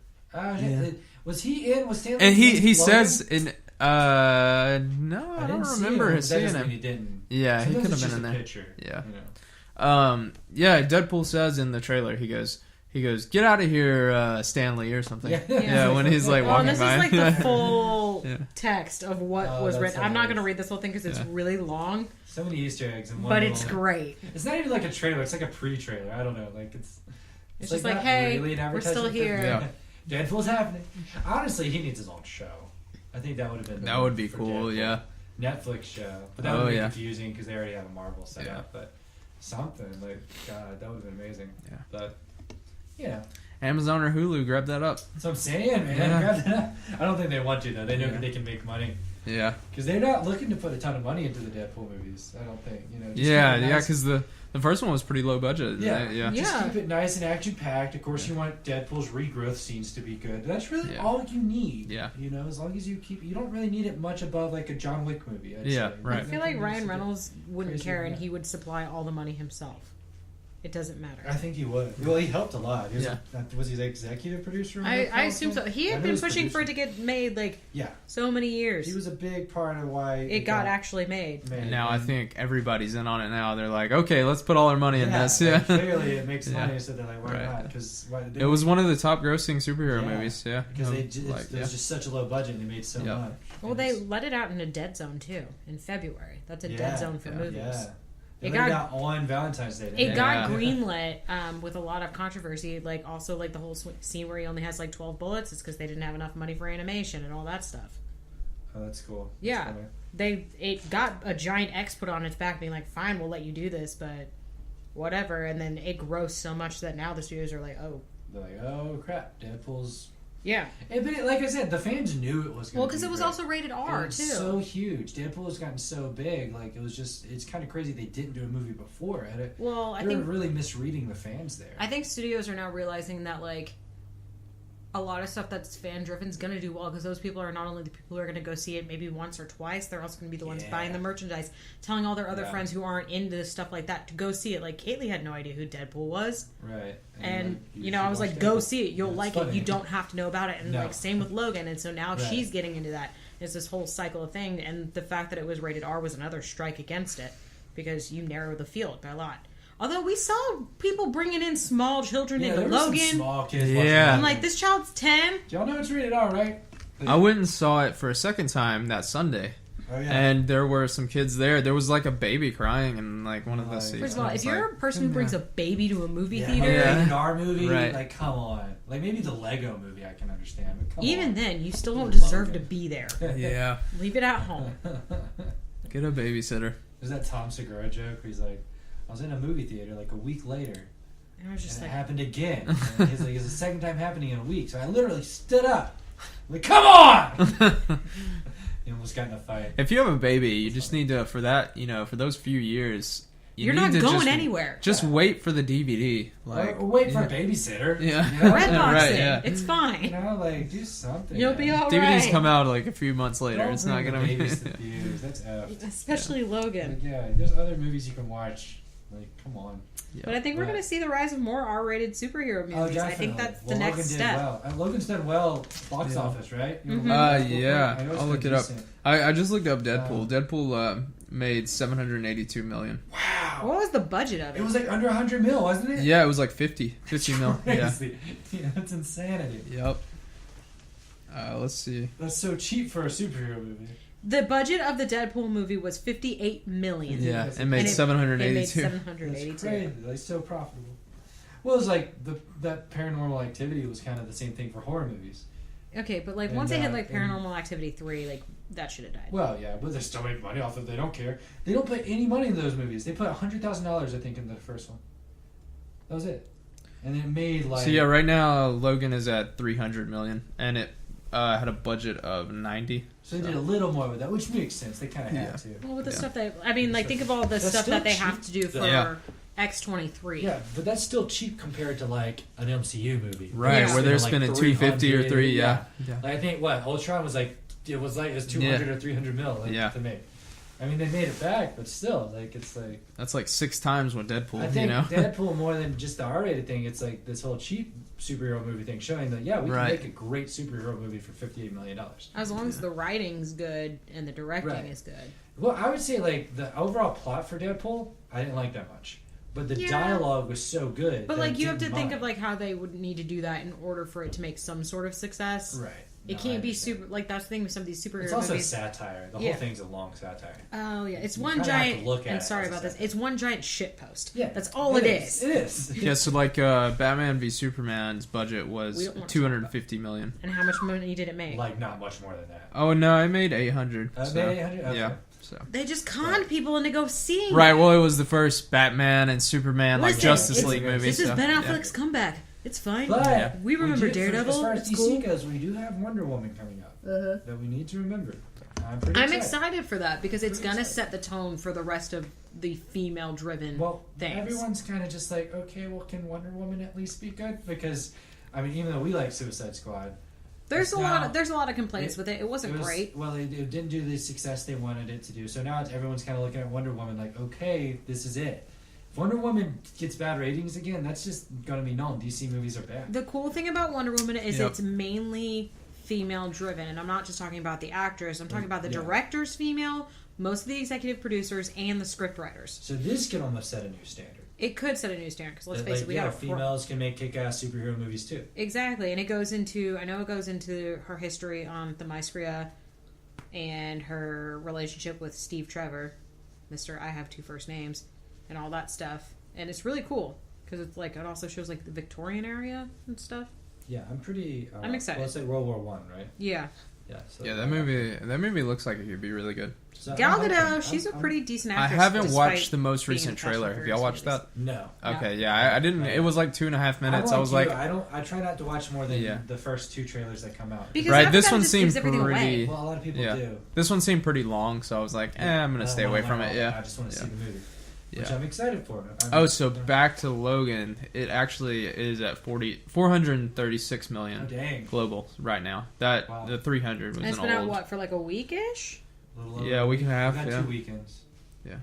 Was he in? Was Stanley? And he in says Logan? in no, I don't didn't see remember him. his That seeing doesn't mean him. he didn't. Yeah, he Sometimes could have it's been just in a there. Picture, Yeah. you know. Yeah, Deadpool says in the trailer, he goes, get out of here, Stanley, or something. Yeah. When he's like Oh, walking and this by. is like the full Yeah. text of what Oh, was that's written. so I'm not nice. going to read this whole thing because it's Yeah. really long, So many Easter eggs in one. but little- it's great. It's not even like a trailer. It's like a pre-trailer. I don't know. Like it's Just like, not hey, really an we're still advertisement for- here. Yeah. Deadpool's happening. Honestly, he needs his own show. I think that would have been. the That move would be for cool, Deadpool. yeah. Netflix show, but that Oh, would be yeah. confusing because they already have a Marvel set Yeah. up. But something like God, that would have been amazing. Yeah. But yeah, Amazon or Hulu, grab that up. that's what I'm saying, man. Yeah. Grab that up. I don't think they want to though. They know Yeah. they can make money Yeah. because they're not looking to put a ton of money into the Deadpool movies. I don't think. Just Yeah, keep it yeah, nice. because the first one was pretty low budget. Yeah. Yeah. Just Yeah. keep it nice and action packed. Of course, you want Deadpool's regrowth scenes to be good. That's really Yeah. all you need. Yeah. As long as you don't really need it much above like a John Wick movie. I'd Yeah, say. right. I feel like Ryan Reynolds wouldn't crazy care with and that. he would supply all the money himself. It doesn't matter. I think he would. Well, he helped a lot. He was, Yeah. was he the executive producer? on I that assume so. film? He I had know been was pushing for it to producing. get made like Yeah, so many years. he was a big part of why it got actually made. made. And now I And- think everybody's in on it now. They're like, okay, let's put all our money in this. like, Yeah. clearly it makes Yeah. money, so they're like, why Right. not? Because It was one of the top grossing superhero Yeah. movies. Yeah. because they just, Like, it was just such a low budget and they made so Yeah. much. Well, And they it's- let it out in a dead zone too in February. That's a Yeah, dead zone for yeah, movies. Yeah. They It let got- it out on Valentine's Day. It didn't got Yeah. greenlit with a lot of controversy, like also like the whole scene where he only has like 12 bullets. It's because they didn't have enough money for animation and all that stuff. Oh, that's cool. That's Yeah. funny. It got a giant X put on its back, being like, "Fine, we'll let you do this, but whatever." And then it grossed so much that now the studios are like, "Oh, They're like, oh crap, Deadpool's. yeah." But like I said, the fans knew it was. Well, because because it was also rated R too. So huge. Deadpool has gotten so big. Like it's kind of crazy they didn't do a movie before it. Well, I They were think really misreading the fans there. studios are now realizing that like a lot of stuff that's fan driven is going to do well because those people are not only the people who are going to go see it maybe once or twice, they're also going to be the ones buying the merchandise, telling all their other friends who aren't into stuff like that to go see it. Like Kaylee had no idea who Deadpool was, right? And I was like, go see it. You'll like it. You don't have to know about it. And like same with Logan. And so now she's getting into that. It's this whole cycle of thing. And the fact that it was rated R was another strike against it because you narrow the field by a lot. Although we saw people bringing in small children into Logan. Some small kids. Yeah. I'm like, this child's 10. Y'all know it's rated R, right? I went and saw it for a second time that Sunday. Oh, yeah. And there were some kids there. There was like a baby crying in like one of the seats. First of all, if you're a person who brings a baby to a movie a theater, rated R movie, Right. like come on. Like maybe the Lego movie I can understand. But come even on. then, you still don't deserve to be there. Yeah. Leave it at home. Get a babysitter. There's that Tom Segura joke where he's like, I was in a movie theater like a week later, And I was just and it like, happened again. And he's like, it's the second time happening in a week. So I literally stood up. Like, come on! You almost got in a fight. If you have a baby, you just need to, for that, for those few years, you're not going anywhere. Just wait for the DVD. Like, or wait for a babysitter. Yeah. You know? Redbox Right, it. yeah. It's fine. You know, like, do something. You'll be all DVDs right. come out like a few months later. Don't It's not bring gonna the be. babies to theaters. That's effed. Especially Logan. Like, yeah, there's other movies you can watch. Like, come on. Yeah. But I think we're going to see the rise of more R-rated superhero movies. Oh, definitely. I think that's the Well, next Logan did step. well. Logan's done well box office, right? You Mhm. know, Yeah. I know it's I'll been look it up. decent. I just looked up Deadpool. Deadpool made $782 million. Wow. What was the budget of it? It was like under 100 mil, wasn't it? Yeah, it was like 50 mil. Yeah. Crazy. Yeah, that's insanity. Yep. Let's see. That's so cheap for a superhero movie. The budget of the Deadpool movie was $58 million. Yeah, it made And it 782. made That's 782. crazy. Like, so profitable. Well, it was like that Paranormal Activity was kind of the same thing for horror movies. Okay, but like And, once they hit like and- Paranormal Activity 3, like that should have died. Well, yeah, but they still make money off it. They don't care. They don't put any money in those movies. They put $100,000, I think, in the first one. That was it. And it made like. So yeah, right now Logan is at 300 million, and it had a budget of 90. So they did a little more with that, which makes sense. They kind of had to. Well, with the Yeah. stuff that I mean, like think of all the That's stuff still that they cheap. have to do for Yeah. X-23. Yeah, but that's still cheap compared to like an MCU movie. Right, Yeah. where they're Like spending 250 or 300, 3. Yeah. Like, I think what Ultron was like. It was 200 or 300 mil to make. I mean, they made it back, but still, like it's like. That's like 6 times what Deadpool. I think Deadpool more than just the R-rated thing. It's like this whole cheap superhero movie thing, showing that we can Right. make a great superhero movie for $58 million. As long as the writing's good and the directing Right. is good. Well, I would say like the overall plot for Deadpool, I didn't like that much, but the Yeah. dialogue was so good. But that like I you have to didn't think mind. of like how they would need to do that in order for it to make some sort of success. right. It No, I can't be understand. super like that's the thing with some of these superhero It's also movies. satire. The Yeah. whole thing's a long satire. Oh yeah, it's You one kinda have to giant. look at And it sorry as a about this. satire. It's one giant shit post. Yeah, that's all it is. It is. Yeah, so like Batman v Superman's budget We was don't want to 250 million. And how much money did it make? Like not much more than that. Oh no, I made 800. So, Made 800? Okay. Yeah. So. They just conned people into go seeing. Right, it. well, it was the first Batman and Superman like Listen, Justice it's- League movie. This is so, Ben yeah. Affleck's comeback. It's fine. But Yeah. We remember Daredevil. As far as It's DC cool. goes, we do have Wonder Woman coming up that we need to remember. I'm excited for that because it's gonna set the tone for the rest of the female-driven Well, things. everyone's kind of just like, okay, well, can Wonder Woman at least be good? Because, I mean, even though we like Suicide Squad, There's a now- lot of complaints with it. It wasn't great. Well, it didn't do the success they wanted it to do. So now everyone's kind of looking at Wonder Woman like, okay, this is it. If Wonder Woman gets bad ratings again, that's just going to be known. DC movies are bad. The cool thing about Wonder Woman is Yep. it's mainly female-driven, and I'm not just talking about the actress. I'm talking about the Yeah. director's female, most of the executive producers, and the script writers. So this could almost set a new standard. It could set a new standard because let's That, face like, it, we yeah, got females can make kick-ass superhero movies too. exactly, and it goes into I know it goes into her history on the Maestria and her relationship with Steve Trevor, Mr. I Have Two First Names, and all that stuff, and it's really cool because it's like it also shows like the Victorian area and stuff. Yeah, I'm pretty. I'm excited. Well, it's like World War One, right? Yeah, Yeah. So Yeah, that movie looks like it could be really good. So Gal I'm Gadot, hoping- she's a I'm- pretty decent I actress. haven't despite watched the most being recent a passion trailer. for Have y'all his watched movies. that? No. Okay, yeah, I didn't. It was like 2.5 minutes. I was like, I try not to watch more than Yeah. the first two trailers that come out. Because right. after This that, it one just seemed gives everything away. pretty. Well, a lot of people Yeah. do. This one seemed pretty long, so I was like, I'm gonna stay away from it. Yeah. I just want to see Yeah. the movie. which Yeah. I'm excited for. So back to Logan. It actually is at 436 million Oh, dang. global right now. That Wow. the 300 was And it's an been old. out, what, for like a week-ish? Yeah, a week and a half, We've had yeah. 2 weekends. Yeah.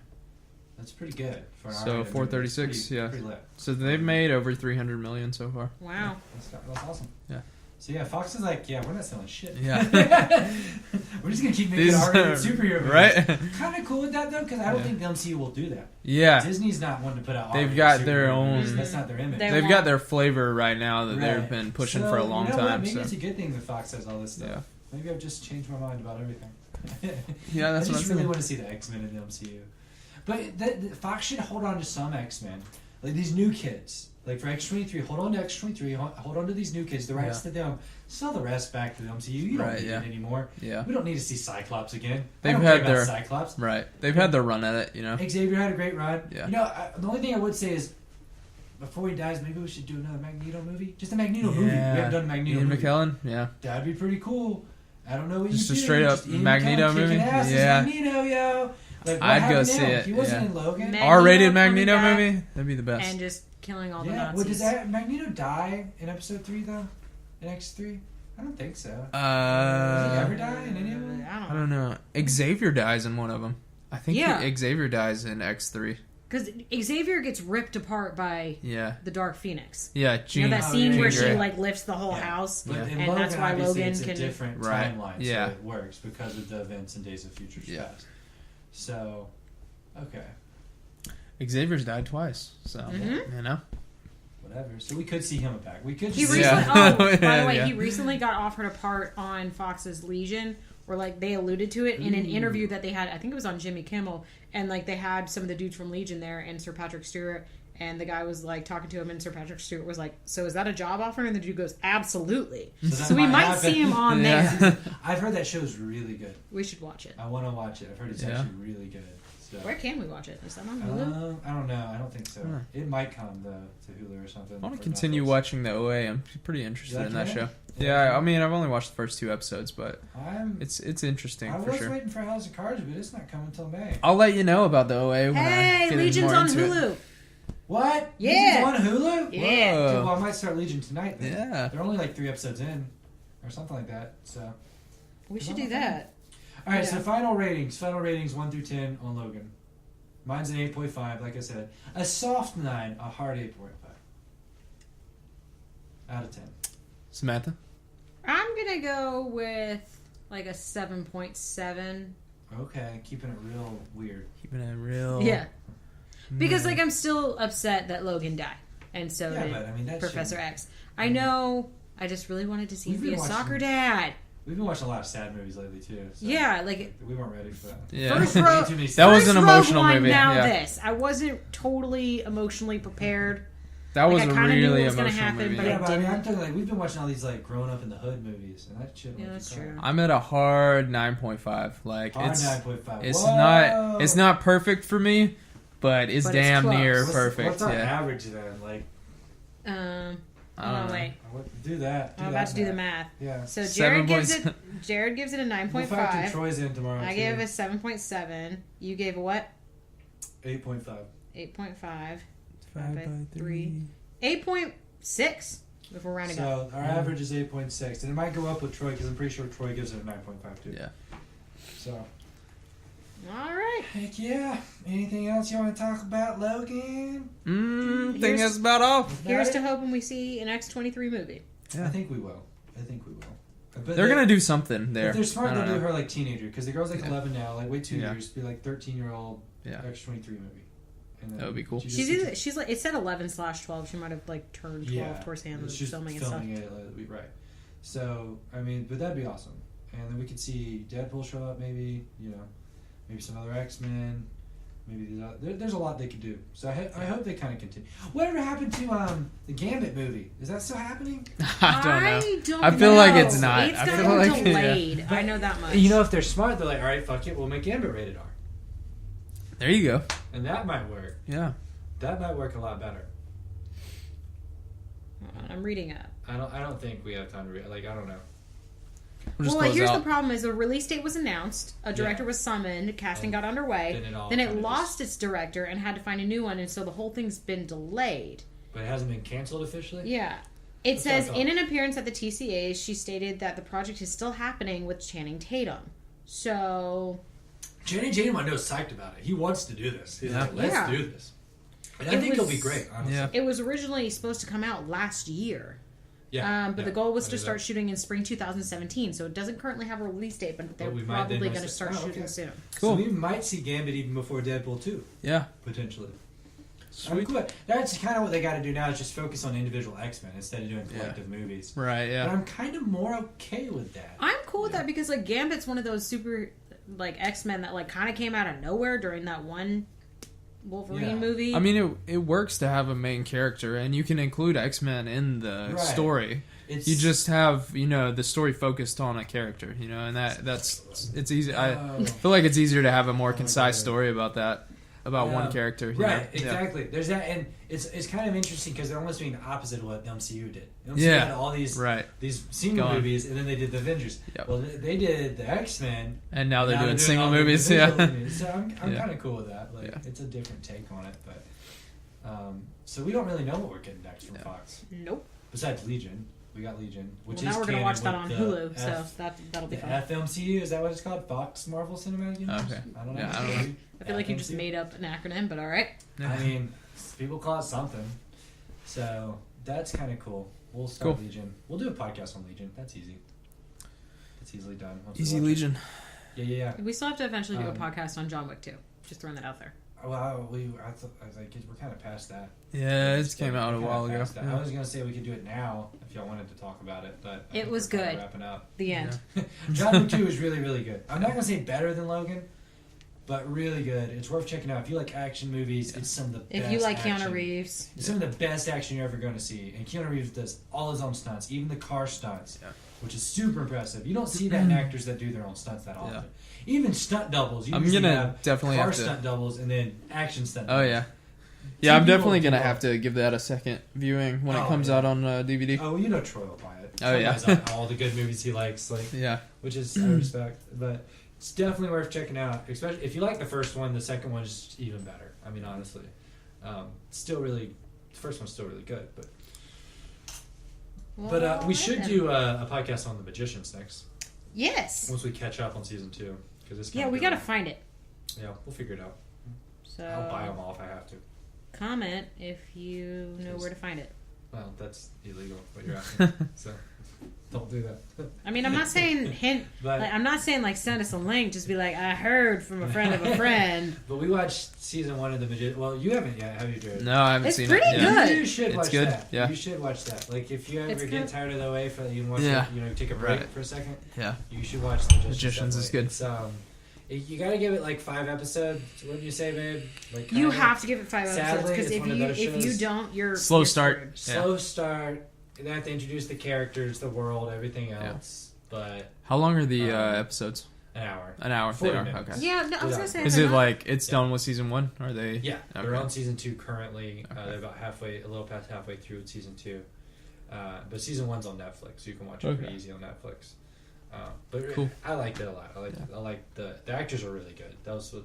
That's pretty good for an So R-rated movie. 436, That's pretty, yeah. Pretty lit. So they've made over 300 million so far. Wow. That's awesome. Yeah. So yeah, Fox is like, yeah, we're not selling shit. Yeah. We're just gonna keep making These R-rated are- superhero movies. right? Kind of cool with that though, because I don't Yeah. think the MCU will do that. Yeah. Disney's not one to put out. They've R-rated got their superhero movies. own- That's not their image. They They've want- got their flavor right now that they've Right. been pushing So, for a long you know time. What? Maybe So. it's a good thing that Fox has all this stuff. Yeah. Maybe I've just changed my mind about everything. Yeah, that's I what just I'm really saying. want to see the X-Men in the MCU. But Fox should hold on to some X-Men. Like these new kids. Like for X-23, hold on to X-23, hold on to these new kids, the rights to them. Sell the rest back to the MCU. You don't Right, need yeah. it anymore. Yeah. We don't need to see Cyclops again. They've I don't had care about their- Cyclops. Right. They've had their run at it, you know. Xavier had a great run. Yeah. You know, the only thing I would say is, before he dies, maybe we should do another Magneto movie. Just a Magneto movie. We haven't done a Magneto Ian movie. McKellen, yeah. That'd be pretty cool. I don't know what Just you a do. straight up Just Ian Magneto McKellen kicking movie? ass as Yeah. Magneto, yo. Like, what I'd go happened see now? it, He wasn't yeah. in Logan. Magneto R-rated coming Magneto back movie? That'd be the best. And just killing all the Yeah. Nazis. Well, does that Magneto die in episode 3 though? In X3? I don't think so. Does he ever die in any of them? I don't know. Xavier dies in one of them. I think Yeah. Xavier dies in X3. Because Xavier gets ripped apart by the Dark Phoenix. Yeah, You Jean. know that scene Jean where she Grey. like lifts the whole Yeah. house, But in and Logan, that's why obviously, Logan it's a can. different Right. timeline, Yeah. so it works because of the events in Days of Future Past. So, okay, Xavier's died twice, so Mhm. you know. whatever. So we could see him back. We could He see recently. Yeah. Oh, by the way, Yeah. he recently got offered a part on Fox's Legion, or like they alluded to it in an interview that they had. I think it was on Jimmy Kimmel, and like they had some of the dudes from Legion there, and Sir Patrick Stewart. And the guy was like talking to him, and Sir Patrick Stewart was like, "So is that a job offer?" And the dude goes, "Absolutely." that So we might happen. see him on Yeah. there. I've heard that show's really good. We should watch it. I want to watch it. I've heard it's Yeah. actually really good. So. Where can we watch it? Is that on Hulu? I don't know. I don't think so. Huh. It might come to Hulu or something. I want to for continue Netflix. watching the OA. I'm pretty interested You like in that it? show. Yeah. Yeah, I mean, I've only watched the first 2 episodes, but I'm. it's interesting I for was sure. waiting for House of Cards, but it's not coming until May. I'll let you know about the OA when I Hey, get Legion's more on into it. Hulu. What? Yeah. Legion's on Hulu? Yeah. Whoa. Dude, well, I might start Legion tonight. Then. Yeah. They're only like 3 episodes in, or something like that. So. We should do that. All right. Yeah. So final ratings 1 through 10 on Logan. Mine's an 8.5, like I said. A soft 9, a hard 8.5. Out of 10. Samantha? I'm gonna go with like a 7.7. Okay, keeping it real weird. Keeping it real. Yeah, because like I'm still upset that Logan died, and so Yeah, did but I mean that's Professor X. I know. I just really wanted to see him We've be a been soccer watching- dad. We've been watching a lot of sad movies lately too. So Yeah, like we weren't ready for that. Yeah. First row- Too many That was first an Rogue emotional One, movie, Now yeah. this. I wasn't totally emotionally prepared. That was Like, I a kinda knew really what was gonna emotional happen, movie. but Yeah, Yeah. but I mean, I'm talking like we've been watching all these like growing up in the hood movies, and that shit. Yeah, makes that's you cry. true. I'm at a hard 9.5. Like Hard it's 9.5. it's Whoa! not perfect for me, but it's But it's damn close. near What's- perfect. What's our Yeah. average then? Like, I don't know. Wait. do that. I'm about to do the math. Yeah. So 7 Jared gives points. it. Jared gives it a We'll factor 9.5. Troy's in tomorrow. I too. gave a 7.7. You gave a what? 8.5. 8.5. 5 by 3. 8.6 if we're rounding up. So our average is 8.6, and it might go up with Troy because I'm pretty sure Troy gives it a 9.5 too. Yeah. So. All right. Heck yeah. Anything else you want to talk about, Logan? Think Here's- that's about all. Here's Got to it? hoping we see an X-23 movie. Yeah. I think we will. But They're gonna do something there. If they're smart, I they'll don't do know. her like teenager because the girl's like Yeah. 11 now. Like wait 2 Yeah. years, be like 13-year-old Yeah. X-23 movie. And then That would be cool. she just She's gets- either, she's like it said 11/12. She might have like turned 12 towards the end of she's filming and stuff. it, right. So I mean, but that'd be awesome. And then we could see Deadpool show up, maybe maybe some other X-Men. Maybe there's a lot they could do. So I hope they kind of continue. Whatever happened to the Gambit movie? Is that still happening? I don't know. don't I feel like it's know. not. It's I gotten feel like delayed. But I know that much. You know, if they're smart, they're like, all right, fuck it, we'll make Gambit rated R, There you go. and that might work. Yeah. That might work a lot better. Hold on, I'm reading up. I don't think we have time to read. Like I don't know. We'll just Well, close here's out. the problem: is the release date was announced, a director was summoned, casting got underway, then it lost its director and had to find a new one, and so the whole thing's been delayed. But it hasn't been canceled officially? Yeah. It That's what I says, thought. in an appearance at the TCAs, she stated that the project is still happening with Channing Tatum. So... Channing Tatum, I know, is psyched about it. He wants to do this. He's like, let's Yeah. do this. And I think it'll be great, honestly. Yeah. It was originally supposed to come out last year. Yeah. But the goal was to start shooting in spring 2017, so it doesn't currently have a release date, but they're we might probably then going to start oh, shooting okay. soon. Cool. So we might see Gambit even before Deadpool 2, Yeah. potentially. Sweet. Cool. That's kind of what they got to do now, is just focus on individual X-Men instead of doing collective movies. Right, But yeah. I'm kind of more okay with that. I'm cool with that because, like, Gambit's one of those super, like, X-Men that, like, kind of came out of nowhere during that one Wolverine movie. I mean, it works to have a main character, and you can include X-Men in the Right. story. It's, You just have, the story focused on a character, and it's easy. I feel like it's easier to have a more concise story about that, about one character. you Right, know? exactly. There's that, and it's kind of interesting because they're almost doing the opposite of what the MCU did. The MCU Yeah. had all these Right. single Go on. movies, and then they did the Avengers. Yep. Well, they did the X-Men. And now they're doing all single the movies. individual Yeah. movies. So I'm Yeah. kind of cool with that. Like, Yeah. it's a different take on it, but so we don't really know what we're getting next from Yeah. Fox. Nope. Besides Legion, we got Legion, which Well, is now we're going to canon watch that on with the Hulu, so F- that'll be the fun. FMCU, is that what it's called? Fox Marvel Cinematic Universe? Okay. I don't know. Yeah, I don't know. I feel like you just FMCU? made up an acronym, but alright. I mean, people call it something. So that's kind of cool. We'll start Cool. Legion. We'll do a podcast on Legion. That's easy. It's easily done. once we Easy watch it. Legion. Yeah. We still have to eventually do a Um, podcast on John Wick too. Just throwing that out there. Well, I was like, we're kind of past that. Yeah, it It's came out a kinda while ago. past that. Yeah. I was gonna say we could do it now if y'all wanted to talk about it, but I It think was we're kinda good. Wrapping up. The end. John Wick 2 is really, really good. I'm not gonna say better than Logan, but really good. It's worth checking out. If you like action movies, it's some of the best. If you like action. Keanu Reeves, It's some of the best action you're ever going to see. And Keanu Reeves does all his own stunts, even the car stunts, Yeah. which is super impressive. You don't see that in actors that do their own stunts that often. Yeah. Even stunt doubles. You I'm usually gonna have definitely car have to. stunt doubles and then action stunt Oh doubles. yeah. Two Yeah, I'm people definitely do gonna all- have to give that a second viewing when it Oh, comes yeah. out on DVD. Oh, well, you know Troy will buy it. Oh, Troy yeah. buys out all the good movies he likes, like, Yeah. which is I respect. But it's definitely worth checking out, especially if you like the first one. The second one is even better. I mean, honestly, still really, the first one's still really good. But we should do a podcast on The Magicians next. yes. Once we catch up on season 2, because it's Yeah, we gotta find it. Yeah, we'll figure it out. So I'll buy them all if I have to. comment if you know where to find it. Well, that's illegal. What you're asking, so don't do that. I mean, I'm not saying hint. But Like, I'm not saying like send us a link. Just be like, I heard from a friend of a friend. but we watched season 1 of The Magician. Well, you haven't yet, have you, Jared? No, I haven't It's seen pretty it. Yeah. good. You should It's watch good, that. yeah. You should watch that. Like, if you ever It's get good. tired of the way for you can watch Yeah. it, take a break Right. for a second. Yeah. You should watch The Magicians. Magicians that is way. good. It's, you gotta give it like 5 episodes. Wouldn't you say, babe? Like, You kinda have to give it 5 episodes Sadly, because it's if one of you those if you shows- don't, you're Slow you're start. screwed. slow start. They have to introduce the characters, the world, everything else. But How long are the Um, episodes? an hour. An hour. 40 They are. minutes. Okay. Yeah, no, I was gonna say. Is they're it not- like it's Yeah. done with season 1? Are they? Yeah, they're Okay. on season 2 currently. Okay. They're about a little past halfway through with season 2. But season 1's on Netflix, so you can watch it pretty Okay. easy on Netflix. But Cool. I liked it a lot. I Yeah. like the actors are really good. That was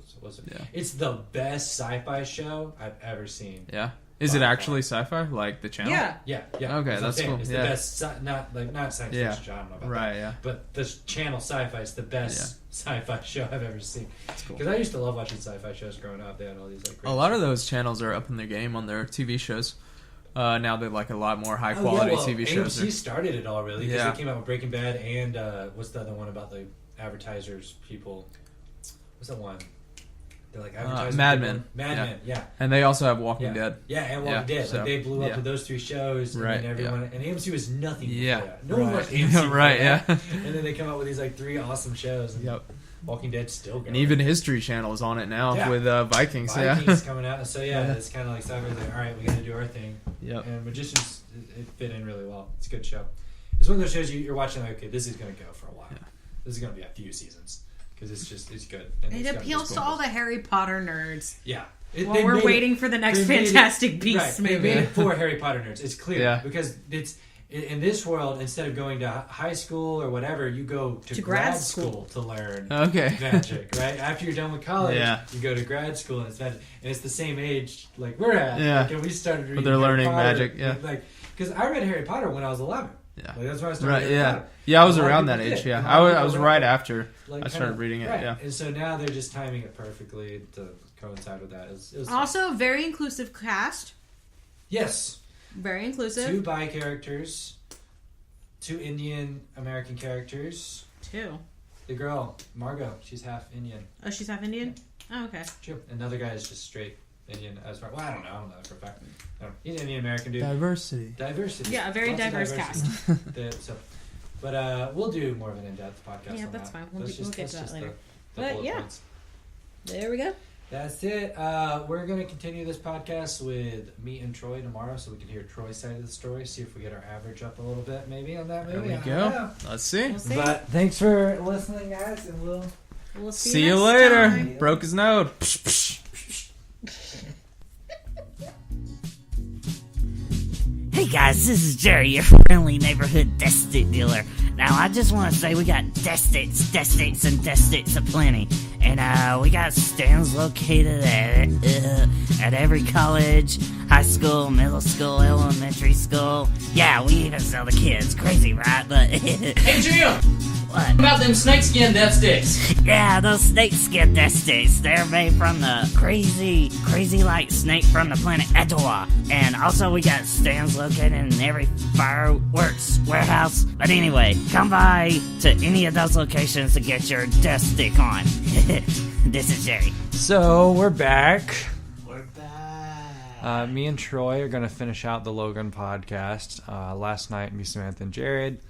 Yeah. It's the best sci-fi show I've ever seen. Yeah. Is it By actually sci-fi? Like the channel? Yeah. Yeah. Okay, what I'm that's saying. cool. It's Yeah. the best, not science Yeah. fiction. I don't know about that. Right. Yeah. But this channel sci-fi is the best sci-fi show I've ever seen. That's cool. Because I used to love watching sci-fi shows growing up. They had all these like great A lot of those channels are up in their game on their TV shows. Now they're like a lot more high Oh, quality yeah, well, TV shows. AMC started it all really because Yeah. they came out with Breaking Bad and what's the other one about the advertisers people? What's that one? They're like advertisers. Mad people? Men. Mad Yeah. Men. Yeah. And they also have Walking Yeah. Dead. Yeah, and Walking Yeah, Dead. so, Like they blew up yeah. with those 3 shows, and Right, then everyone and AMC was nothing. Yeah. Before that. No one Right. watched AMC. Right, before yeah. that. And then they come out with these like 3 awesome shows. And Yep. Walking Dead's still going. And even History Channel is on it now Yeah. with Vikings. Vikings Yeah. coming out. So Yeah. it's kind of like sci-fi. Like, all right, we got to do our thing. Yep. And Magicians, it fit in really well. It's a good show. It's one of those shows you're watching like, okay, this is going to go for a while. Yeah. This is going to be a few seasons because it's good. And It it's got appeals good to all the Harry Potter nerds. Yeah. While we're waiting for the next they made it- Fantastic Beasts right, movie. They made it for Harry Potter nerds. It's clear Yeah. because it's in this world, instead of going to high school or whatever, you go to grad school to learn magic, right? After you're done with college, you go to grad school and it's magic. And it's the same age like we're at. Yeah. Like, and we started reading But they're learning Harry Potter, magic, yeah. Like, because I read Harry Potter when I was 11. Yeah. Like, that's when I started Right, Harry Potter. Yeah, I was A lot of around that people age, did. yeah. And a lot of I was people right read after like, I started reading it, right. yeah. And so now they're just timing it perfectly to coincide with that. It was Also, very inclusive cast. yes. Very inclusive. 2 bi characters, 2 Indian American characters. 2. The girl, Margot, she's half Indian. Oh, she's half Indian? Oh, okay. True. Another guy is just straight Indian as far. Well, I don't know that for a fact. He's an Indian American dude. Diversity. Yeah, a very Lots of diverse diversity. But we'll do more of an in-depth podcast. Yeah, on that's that. fine. We'll get to that just later. The But, bullet yeah. points. There we go. That's it. We're going to continue this podcast with me and Troy tomorrow so we can hear Troy's side of the story, see if we get our average up a little bit maybe on that There movie. we I don't go. know. Let's see. We'll see. But thanks for listening, guys, and We'll See you next later. time. Broke.as.node. Hey guys, this is Jerry, your friendly neighborhood desk stick dealer. Now, I just want to say we got desk sticks aplenty. And we got stands located at every college, high school, middle school, elementary school. Yeah, we even sell the kids. Crazy, right? But Hey, Jim! what? About them snakeskin death sticks. Yeah, those snakeskin death sticks. They're made from the crazy like snake from the planet Etowah. And also we got stands located in every fireworks warehouse. But anyway, come by to any of those locations to get your death stick on. This is Jerry. So, we're back. We're back. Me and Troy are going to finish out the Logan podcast. Last night, me, Samantha, and Jared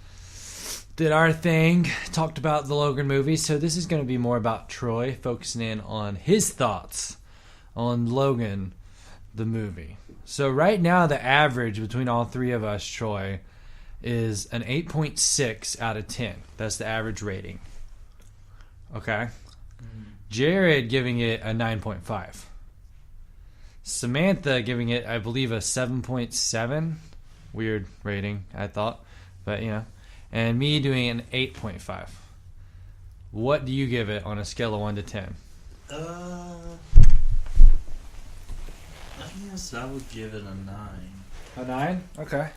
did our thing, talked about the Logan movie. So this is going to be more about Troy, focusing in on his thoughts on Logan, the movie. So right now, the average between all three of us, Troy, is an 8.6 out of 10. That's the average rating. Okay? Jared giving it a 9.5. Samantha giving it, I believe, a 7.7. Weird rating, I thought. But, you know. And me doing an 8.5. What do you give it on a scale of 1 to 10? I guess I would give it a 9. A 9? Okay.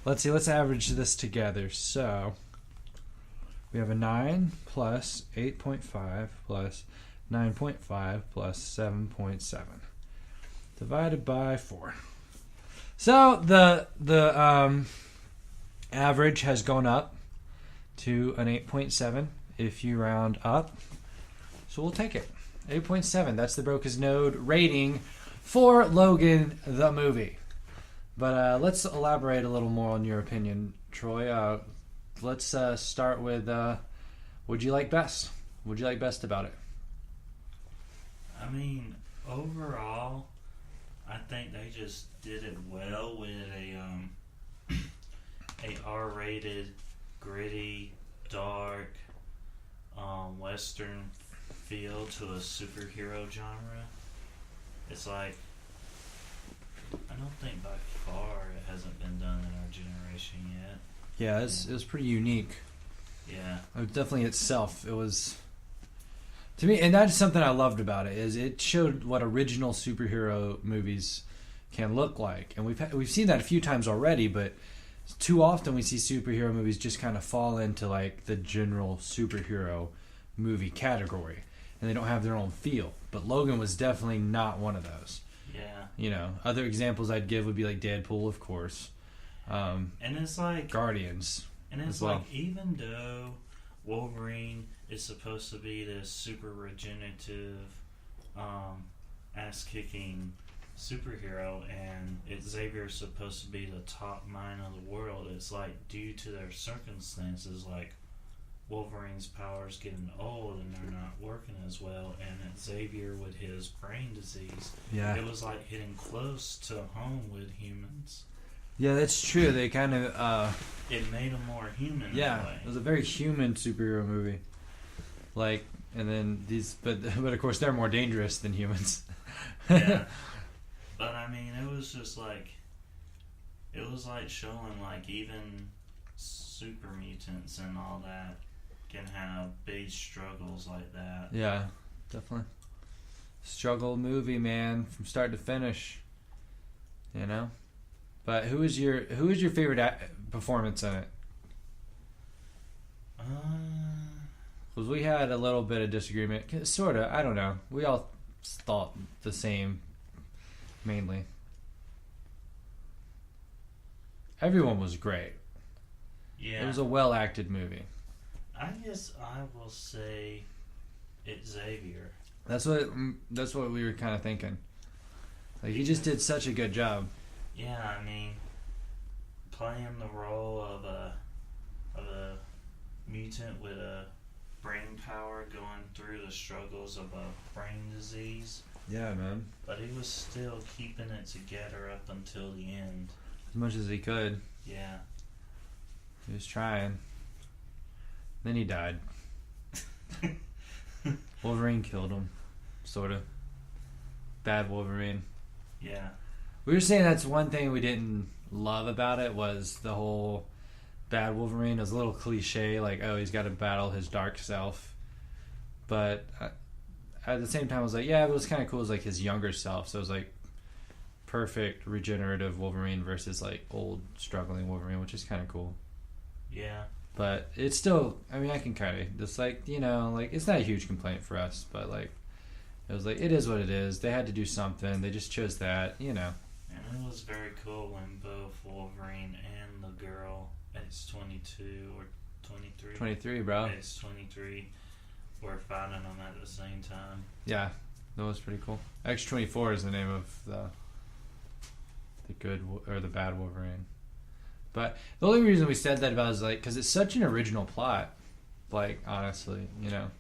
Let's see. Let's average this together. So, we have a 9 plus 8.5 plus 9.5 plus 7.7 divided by 4. So the average has gone up to an 8.7 if you round up. So we'll take it. 8.7. That's the Broke.as.node rating for Logan the movie. But let's elaborate a little more on your opinion, Troy. Let's start with what'd you like best? What'd you like best about it? I mean, overall, I think they just did it well with a R-rated, gritty, dark, Western feel to a superhero genre. It's like, I don't think by far it hasn't been done in our generation yet. Yeah, it was pretty unique. Yeah. Definitely itself. It was, to me, and that's something I loved about it, is it showed what original superhero movies can look like. And we've seen that a few times already, but too often we see superhero movies just kind of fall into like the general superhero movie category, and they don't have their own feel. But Logan was definitely not one of those. Yeah. You know, other examples I'd give would be like Deadpool, of course. And it's like Guardians. And it's as well. like, even though Wolverine is supposed to be this super regenerative, ass-kicking superhero, and Xavier's supposed to be the top mind of the world, it's like, due to their circumstances, like, Wolverine's powers getting old and they're not working as well, and Xavier with his brain disease, it was like hitting close to home with humans. Yeah, that's true. They kind of it made him more human. Yeah, in a way. it was a very human superhero movie. Like, and then but of course they're more dangerous than humans. Yeah, but I mean, it was just like, it was like showing like even super mutants and all that can have big struggles like that. Yeah, definitely. Struggle movie, man, from start to finish. You know? But who is your favorite performance in it? Because we had a little bit of disagreement. Sort of. I don't know. We all thought the same, mainly. Everyone was great. Yeah. It was a well-acted movie. I guess I will say it's Xavier. That's what we were kind of thinking. Like, he just did such a good job. Yeah, I mean, playing the role of a mutant with a brain power going through the struggles of a brain disease. Yeah, man. But he was still keeping it together up until the end. As much as he could. Yeah. He was trying. Then he died. Wolverine killed him. Sort of. Bad Wolverine. Yeah. We were saying that's one thing we didn't love about it was the whole bad Wolverine. It was a little cliche, like, oh, he's got to battle his dark self. But at the same time, I was like, yeah, it was kind of cool. It was like his younger self. So it was like perfect regenerative Wolverine versus like old struggling Wolverine, which is kind of cool. Yeah. But it's still, I mean, I can kind of just like, you know, like it's not a huge complaint for us, but like it was like, it is what it is. They had to do something. They just chose that, you know. And it was very cool when both Wolverine and the girl, age 22 or 23. 23, bro. Age 23 were fighting them at the same time. Yeah, that was pretty cool. X-24 is the name of the good or the bad Wolverine. But the only reason we said that about is like because it's such an original plot. Like honestly, you know.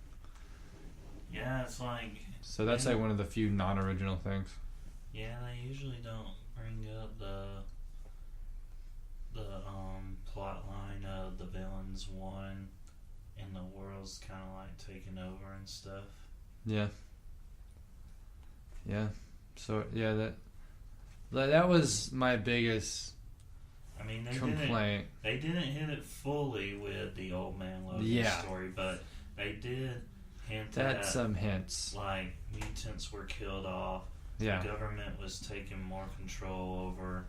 Yeah, it's like. So that's like one of the few non-original things. Yeah, they usually don't bring up the plot line of the villains won and the world's kind of like taking over and stuff. Yeah. Yeah. So yeah, that was my biggest. I mean, complaint. They didn't hit it fully with the Old Man Logan story, but they did hint at some hints. Like mutants were killed off. Yeah. The government was taking more control over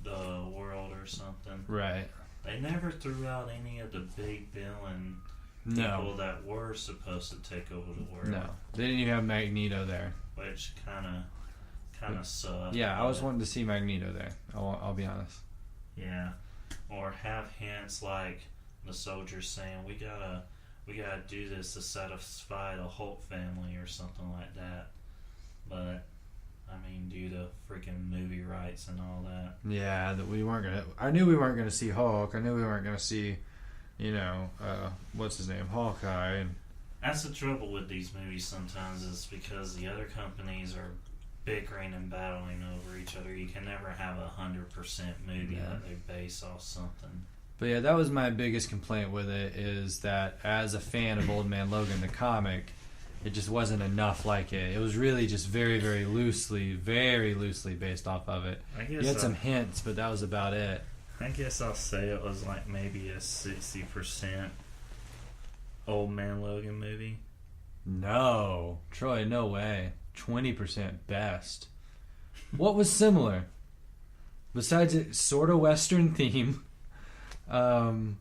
the world or something. Right. They never threw out any of the big villain people that were supposed to take over the world. No, they didn't even have Magneto there, which kind of sucked. Yeah, I was wanting to see Magneto there. I'll be honest. Yeah, or have hints like the soldiers saying we gotta do this to satisfy the Hulk family or something like that. But I mean, due to freaking movie rights and all that. Yeah, that we weren't gonna. I knew we weren't gonna see Hulk. I knew we weren't gonna see, you know, what's his name, Hawkeye. And that's the trouble with these movies sometimes is because the other companies are bickering and battling over each other. You can never have 100% movie that they base off something. But yeah, that was my biggest complaint with it is that as a fan of Old Man Logan, the comic, it just wasn't enough like it. It was really just very, very loosely based off of it. You had some hints, but that was about it. I guess I'll say it was like maybe a 60% Old Man Logan movie. No. Troy, no way. 20% best. What was similar? Besides a sort of Western theme, you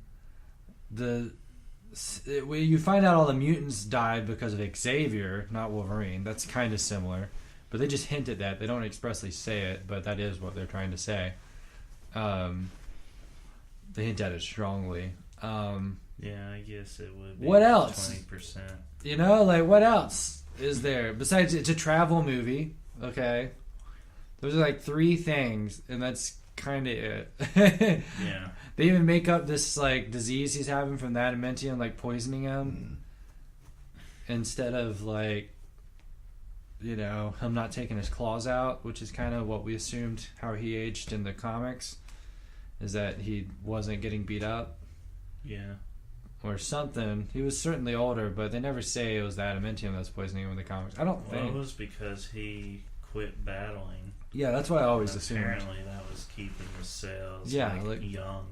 find out all the mutants died because of Xavier, not Wolverine. That's kind of similar, but they just hint at that. They don't expressly say it, but that is what they're trying to say. They hint at it strongly. Yeah, I guess it would be. What else? 20%. You know, like what else is there besides it's a travel movie? Okay, those are like 3 things, and that's kind of it. Yeah. They even make up this like disease he's having from the adamantium, like poisoning him, instead of like, you know, him not taking his claws out, which is kind of what we assumed how he aged in the comics, is that he wasn't getting beat up. Yeah. Or something. He was certainly older, but they never say it was the adamantium that's poisoning him in the comics. I don't think. Well, it was because he quit battling. Yeah, that's what I always assumed. Apparently, that was keeping the cells young.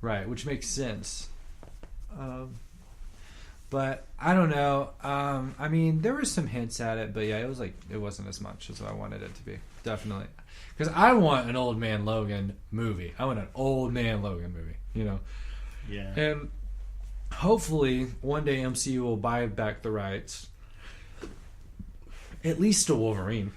Right, which makes sense. But I don't know. I mean, there were some hints at it, but yeah, it wasn't as much as I wanted it to be. Definitely, because I want an Old Man Logan movie. I want an Old Man Logan movie. You know. Yeah. And hopefully, one day MCU will buy back the rights, at least to Wolverine.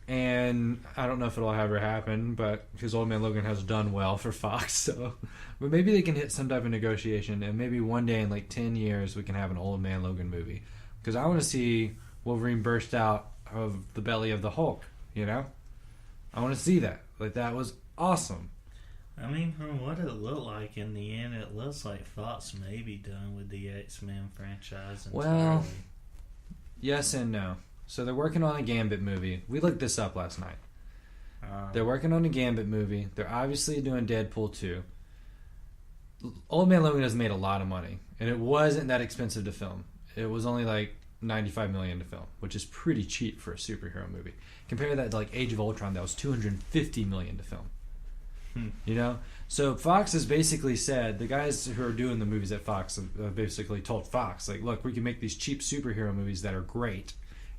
And I don't know if it'll ever happen, but because Old Man Logan has done well for Fox, so but maybe they can hit some type of negotiation, and maybe one day in like 10 years we can have an Old Man Logan movie. Because I want to see Wolverine burst out of the belly of the Hulk. You know, I want to see that. Like that was awesome. I mean, from what it looked like in the end, it looks like Fox may be done with the X-Men franchise entirely. Well, yes and no. So they're working on a Gambit movie. We looked this up last night. They're working on a Gambit movie. They're obviously doing Deadpool 2. Old Man Logan has made a lot of money, and it wasn't that expensive to film. It was only like $95 million to film, which is pretty cheap for a superhero movie. Compare that to like Age of Ultron, that was $250 million to film. You know, so Fox has basically said, the guys who are doing the movies at Fox have basically told Fox, like, look, we can make these cheap superhero movies that are great.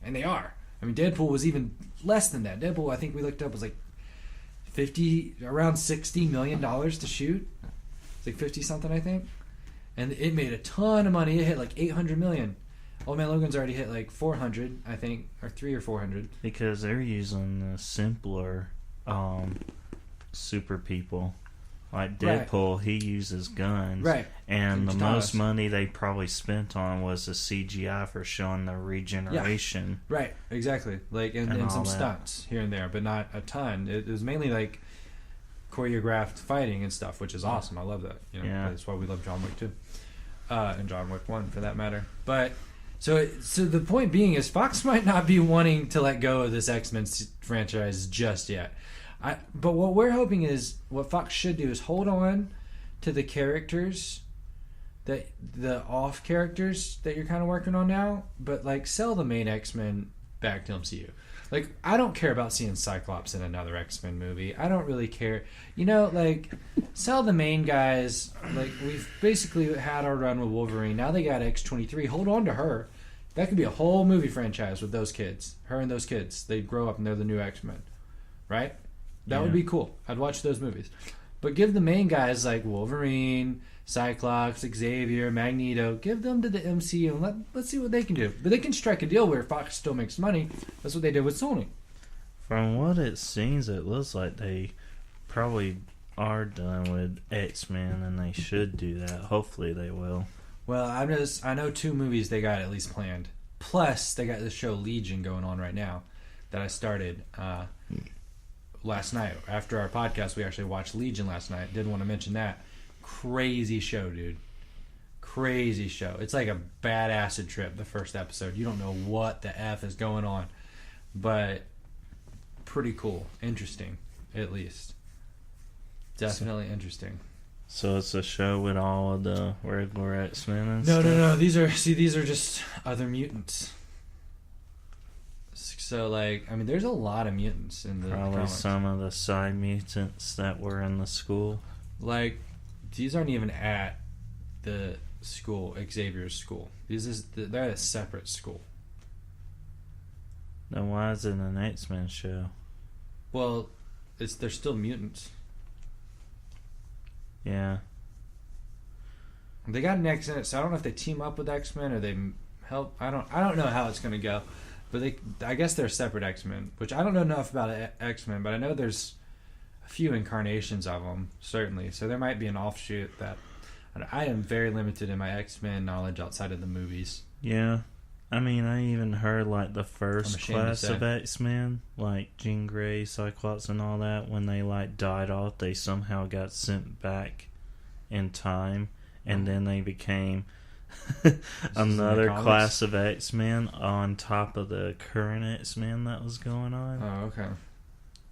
And they are. I mean, Deadpool was even less than that. Deadpool, I think we looked up, was like around $60 million to shoot. It's like 50 something, I think. And it made a ton of money. It hit like 800 million. Old Man Logan's already hit like 400, I think, or 300 or 400. Because they're using the simpler super people. Like Deadpool, right. He uses guns. Right. And the most money they probably spent on was the CGI for showing the regeneration. Yeah. Right, exactly. Like and some stunts here and there, but not a ton. It was mainly like choreographed fighting and stuff, which is awesome. I love that. You know, yeah. That's why we love John Wick 2. And John Wick 1 for that matter. But so the point being is Fox might not be wanting to let go of this X-Men franchise just yet. But what we're hoping is, what Fox should do is hold on to the characters, the off characters that you're kind of working on now, but like sell the main X-Men back to MCU. Like, I don't care about seeing Cyclops in another X-Men movie. I don't really care. You know, like, sell the main guys. Like, we've basically had our run with Wolverine. Now they got X-23. Hold on to her. That could be a whole movie franchise with those kids. Her and those kids. They grow up and they're the new X-Men. Right? That would be cool. I'd watch those movies. But give the main guys like Wolverine, Cyclops, Xavier, Magneto, give them to the MCU and let's see what they can do. But they can strike a deal where Fox still makes money. That's what they did with Sony. From what it seems, it looks like they probably are done with X-Men, and they should do that. Hopefully they will. Well, I know 2 movies they got at least planned. Plus, they got the show Legion going on right now that I started last night. After our podcast, we actually watched Legion last night. Didn't want to mention that. Crazy show, dude. Crazy show. It's like a bad acid trip, the first episode. You don't know what the F is going on. But pretty cool. Interesting, at least. Definitely interesting. So it's a show with all of the regular X-Men and stuff? No. These are just other mutants. So, like, I mean, there's a lot of mutants in the probably comics. Some of the side mutants that were in the school. Like, these aren't even at the school, Xavier's school. They're at a separate school. Then why is it an X-Men show? Well, they're still mutants. Yeah. They got an X in it, so I don't know if they team up with X-Men or they help. I don't know how it's going to go. But I guess they're separate X-Men, which I don't know enough about X-Men, but I know there's a few incarnations of them, certainly. So there might be an offshoot that... I am very limited in my X-Men knowledge outside of the movies. Yeah. I mean, I even heard, like, the first class of X-Men, like Jean Grey, Cyclops, and all that, when they, like, died off, they somehow got sent back in time, and then they became... another class of X-Men on top of the current X-Men that was going on. Oh, okay.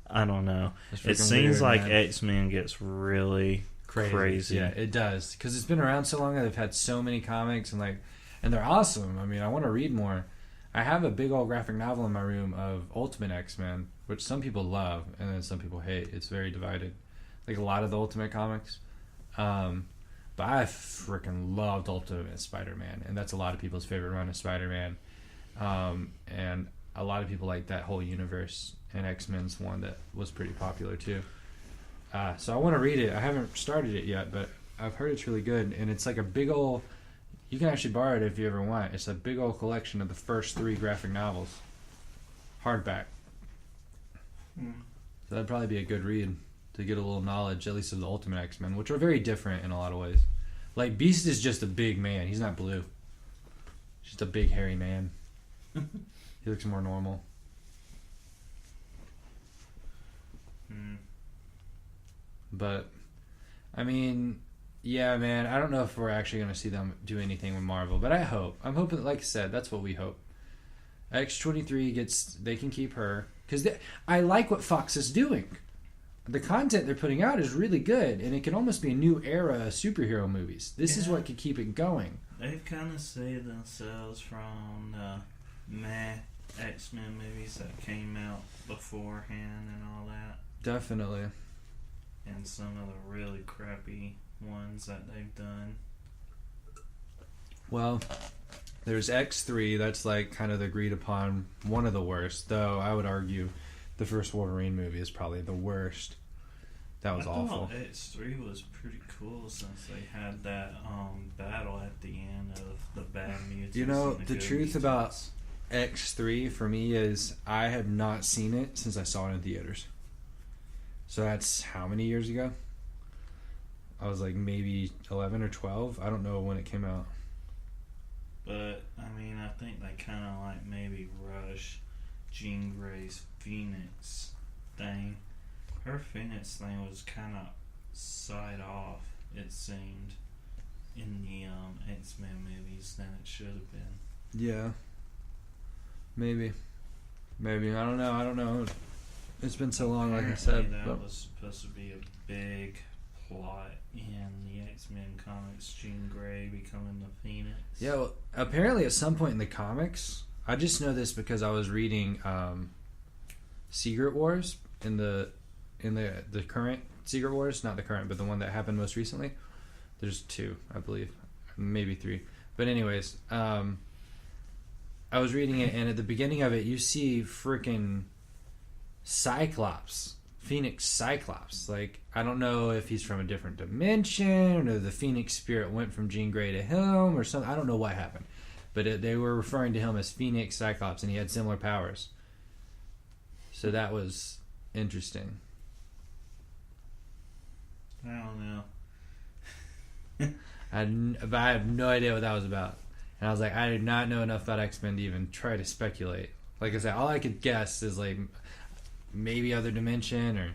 I don't know. It seems weird, like man. X-Men gets really crazy. Yeah, it does. Because it's been around so long that they've had so many comics and they're awesome. I mean, I want to read more. I have a big old graphic novel in my room of Ultimate X-Men, which some people love and then some people hate. It's very divided. Like a lot of the Ultimate comics. But I freaking loved Ultimate Spider-Man, and that's a lot of people's favorite run of Spider-Man. And a lot of people like that whole universe, and X-Men's one that was pretty popular too. So I want to read it. I haven't started it yet, but I've heard it's really good, and it's like a big old... You can actually borrow it if you ever want. It's a big old collection of the first 3 graphic novels. Hardback. So that'd probably be a good read to get a little knowledge, at least of the Ultimate X-Men, which are very different in a lot of ways. Like, Beast is just a big man. He's not blue. He's just a big, hairy man. He looks more normal. But, I mean... Yeah, man, I don't know if we're actually going to see them do anything with Marvel, but I hope. I'm hoping, like I said, that's what we hope. X-23 they can keep her. Because I like what Fox is doing. The content they're putting out is really good, and it can almost be a new era of superhero movies. This is what could keep it going. They've kind of saved themselves from the X-Men movies that came out beforehand and all that. Definitely. And some of the really crappy ones that they've done. Well, there's X3. That's like kind of the agreed upon one of the worst. Though I would argue the first Wolverine movie is probably the worst. That was awful. I thought X3 was pretty cool since they had that battle at the end of the bad mutants. You know, and the truth mutants. about X3 for me is I have not seen it since I saw it in theaters. So that's how many years ago? I was like maybe 11 or 12. I don't know when it came out. But, I mean, I think they kind of like maybe rush Jean Grey's Phoenix thing. Her Phoenix thing was kind of side off, it seemed, in the X-Men movies than it should have been. Yeah. Maybe. I don't know. It's been so long, like I said. That was supposed to be a big plot in the X-Men comics, Jean Grey becoming the Phoenix. Yeah, well, apparently at some point in the comics, I just know this because I was reading Secret Wars in the current Secret Wars, not the current, but the one that happened most recently. There's 2, I believe, maybe 3. But anyways, I was reading it, and at the beginning of it, you see freaking Cyclops. Phoenix Cyclops. Like, I don't know if he's from a different dimension or the Phoenix spirit went from Jean Grey to him or something. I don't know what happened. But they were referring to him as Phoenix Cyclops, and he had similar powers. So that was interesting. I don't know. But I have no idea what that was about. And I was like, I did not know enough about X-Men to even try to speculate. Like I said, all I could guess is like maybe other dimension or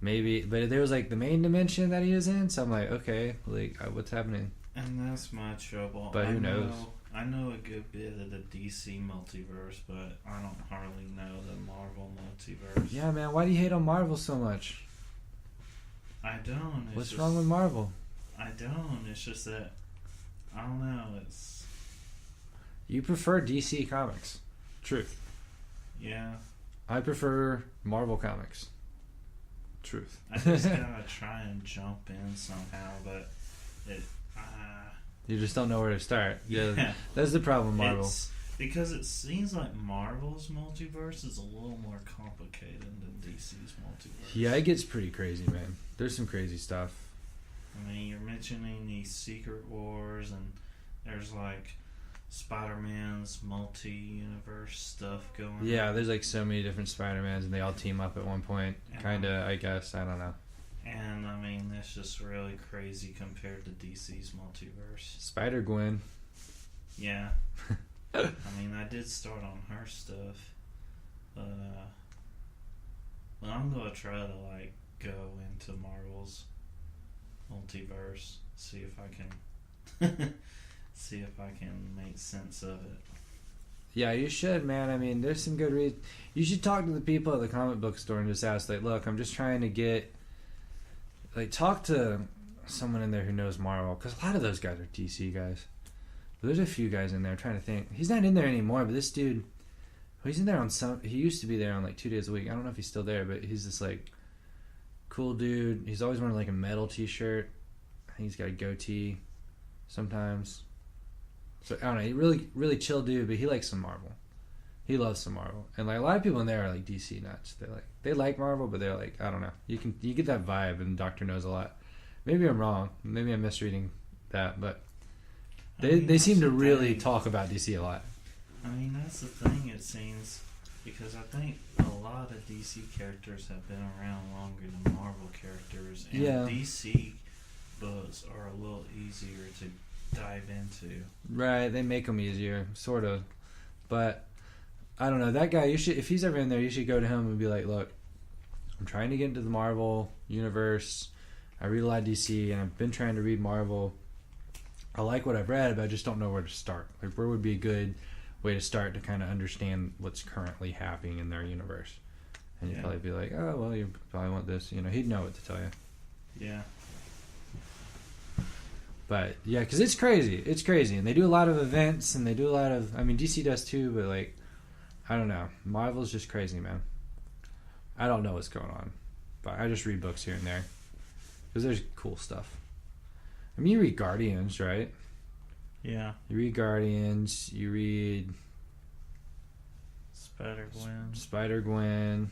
maybe, but there was like the main dimension that he is in, so I'm like, okay, like what's happening? And that's my trouble. But who knows? I know a good bit of the DC multiverse, but I don't hardly know the Marvel multiverse. Yeah, man, why do you hate on Marvel so much? I don't. What's wrong with Marvel? I don't. It's just that I don't know. You prefer DC comics. Truth. Yeah. I prefer Marvel comics. Truth. I just gotta try and jump in somehow, but it. You just don't know where to start. Yeah, that's the problem with Marvel. Because it seems like Marvel's multiverse is a little more complicated than DC's multiverse. Yeah, it gets pretty crazy, man. There's some crazy stuff. I mean, you're mentioning these Secret Wars, and there's like Spider-Man's multi-universe stuff going on. Yeah, there's like so many different Spider-Mans, and they all team up at one point. Kinda, I guess. I don't know. And, I mean, that's just really crazy compared to DC's multiverse. Spider-Gwen. Yeah. I mean, I did start on her stuff. But, well, I'm going to try to, like, go into Marvel's multiverse. See if I can... see if I can make sense of it. Yeah, you should, man. I mean, there's some good reasons. You should talk to the people at the comic book store and just ask, like, look, I'm just trying to get... Like, talk to someone in there who knows Marvel, because a lot of those guys are DC guys. But there's a few guys in there. I'm trying to think. He's not in there anymore, but this dude, he's in there on some. He used to be there on like 2 days a week. I don't know if he's still there, but he's this like cool dude. He's always wearing like a metal t-shirt. I think he's got a goatee sometimes. So I don't know. He really chill dude, but he likes some Marvel. He loves some Marvel, and like a lot of people in there are like DC nuts. They like Marvel, but they're like, I don't know. You get that vibe, and Doctor knows a lot. Maybe I'm wrong. Maybe I'm misreading that, but they seem to really talk about DC a lot. I mean, that's the thing, it seems, because I think a lot of DC characters have been around longer than Marvel characters, and DC books are a little easier to dive into. Right, they make them easier, sort of, but I don't know. That guy, you should, if he's ever in there, you should go to him and be like, look, I'm trying to get into the Marvel universe. I read a lot of DC, and I've been trying to read Marvel. I like what I've read, but I just don't know where to start. Like, where would be a good way to start to kind of understand what's currently happening in their universe? And you'd probably be like, oh, well, you probably want this. You know, he'd know what to tell you. Yeah. But, yeah, because it's crazy. It's crazy. And they do a lot of events, and they do a lot of... I mean, DC does too, but, like, I don't know. Marvel's just crazy, man. I don't know what's going on. But I just read books here and there. Because there's cool stuff. I mean, you read Guardians, right? Yeah. You read Guardians. You read... Spider-Gwen.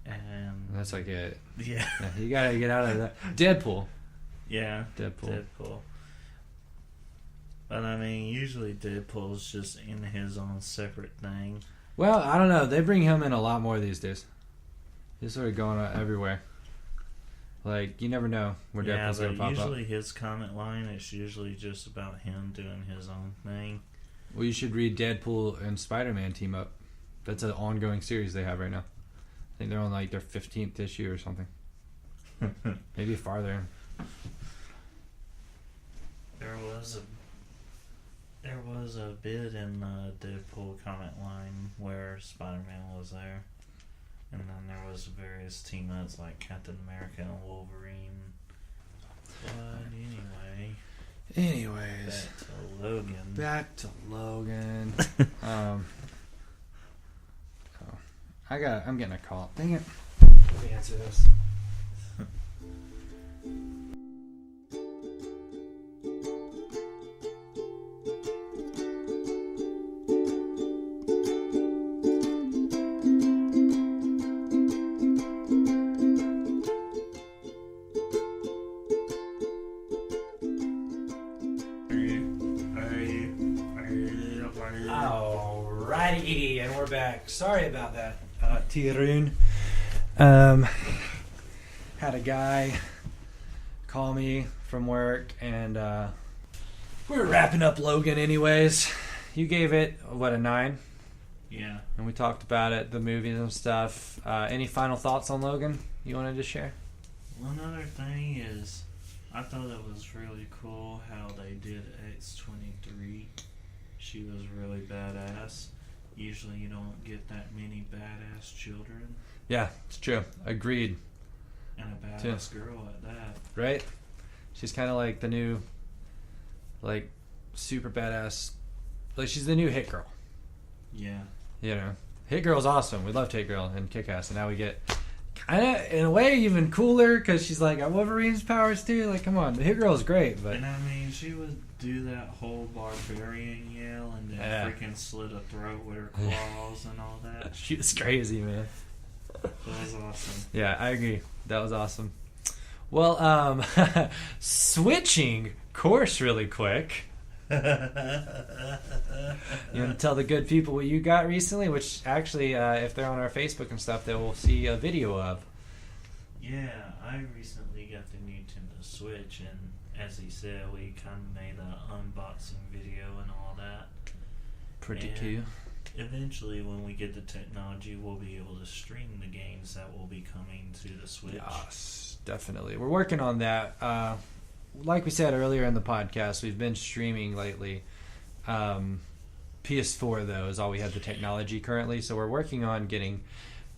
And... that's like it. Yeah. You gotta get out of that. Deadpool. Yeah. Deadpool. But I mean, usually Deadpool's just in his own separate thing. Well, I don't know. They bring him in a lot more these days. He's sort of going everywhere. Like, you never know where Deadpool's going to pop up. Usually his comment line, it's usually just about him doing his own thing. Well, you should read Deadpool and Spider-Man team up. That's an ongoing series they have right now. I think they're on like their 15th issue or something. Maybe farther. There was a bit in the Deadpool comment line where Spider-Man was there. And then there was various team-ups like Captain America and Wolverine. But anyways. Back to Logan. I'm getting a call. Dang it. Let me answer this. Alrighty, and we're back. Sorry about that, Tirun. Had a guy call me from work, and we were wrapping up Logan anyways. You gave it, a 9? Yeah. And we talked about it, the movies and stuff. Any final thoughts on Logan you wanted to share? One other thing is, I thought it was really cool how they did X-23. She was really badass. Usually you don't get that many badass children. Yeah, it's true. Agreed. And a badass girl at that. Right? She's kind of like the new, like, super badass. Like, she's the new Hit Girl. Yeah. You know? Hit Girl's awesome. We loved Hit Girl and Kick-Ass, and now we get kind of, in a way, even cooler, because she's like, got Wolverine's powers too. Like, come on. The Hit Girl's great, but... And I mean, she would do that whole barbarian yell and then freaking slit a throat with her claws and all that. She was crazy, man. That was awesome. Yeah, I agree. That was awesome. Well, switching course really quick. You want to tell the good people what you got recently? Which actually, if they're on our Facebook and stuff, they will see a video of. Yeah, I recently got the Nintendo Switch, and as he said, we kind of made an unboxing video and all that. Pretty cool. Eventually, when we get the technology, we'll be able to stream the games that will be coming to the Switch. Yes, definitely. We're working on that. Like we said earlier in the podcast, we've been streaming lately. PS4, though, is all we have the technology currently, so we're working on getting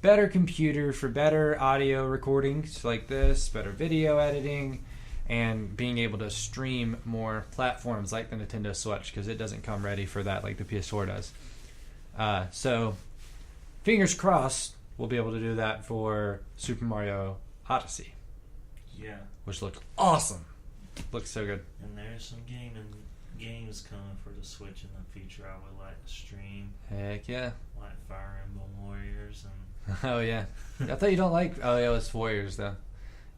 better computer for better audio recordings like this, better video editing, and being able to stream more platforms like the Nintendo Switch, because it doesn't come ready for that like the PS4 does. So fingers crossed we'll be able to do that for Super Mario Odyssey, Yeah. which looked awesome. Looks so good. And there's some games coming for the Switch in the future I would like to stream, Heck yeah. like Fire Emblem Warriors and Oh yeah. I thought you don't like. Oh yeah, it's Warriors though.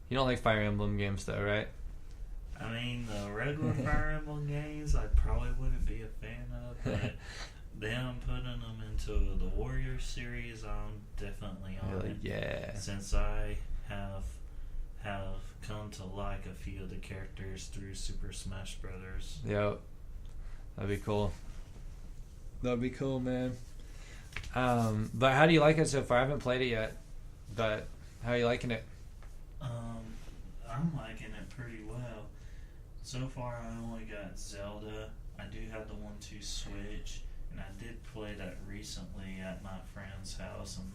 You don't like Fire Emblem games though, right? I mean, the regular Fire Emblem games I probably wouldn't be a fan of, but them putting them into the Warrior series, I'm definitely on You're it. like, yeah. Since I have come to like a few of the characters through Super Smash Brothers. Yep. That'd be cool. That'd be cool, man. But how do you like it so far? I haven't played it yet, but how are you liking it? I'm liking it pretty well. So far, I only got Zelda. I do have the 1-2 Switch, and I did play that recently at my friend's house, and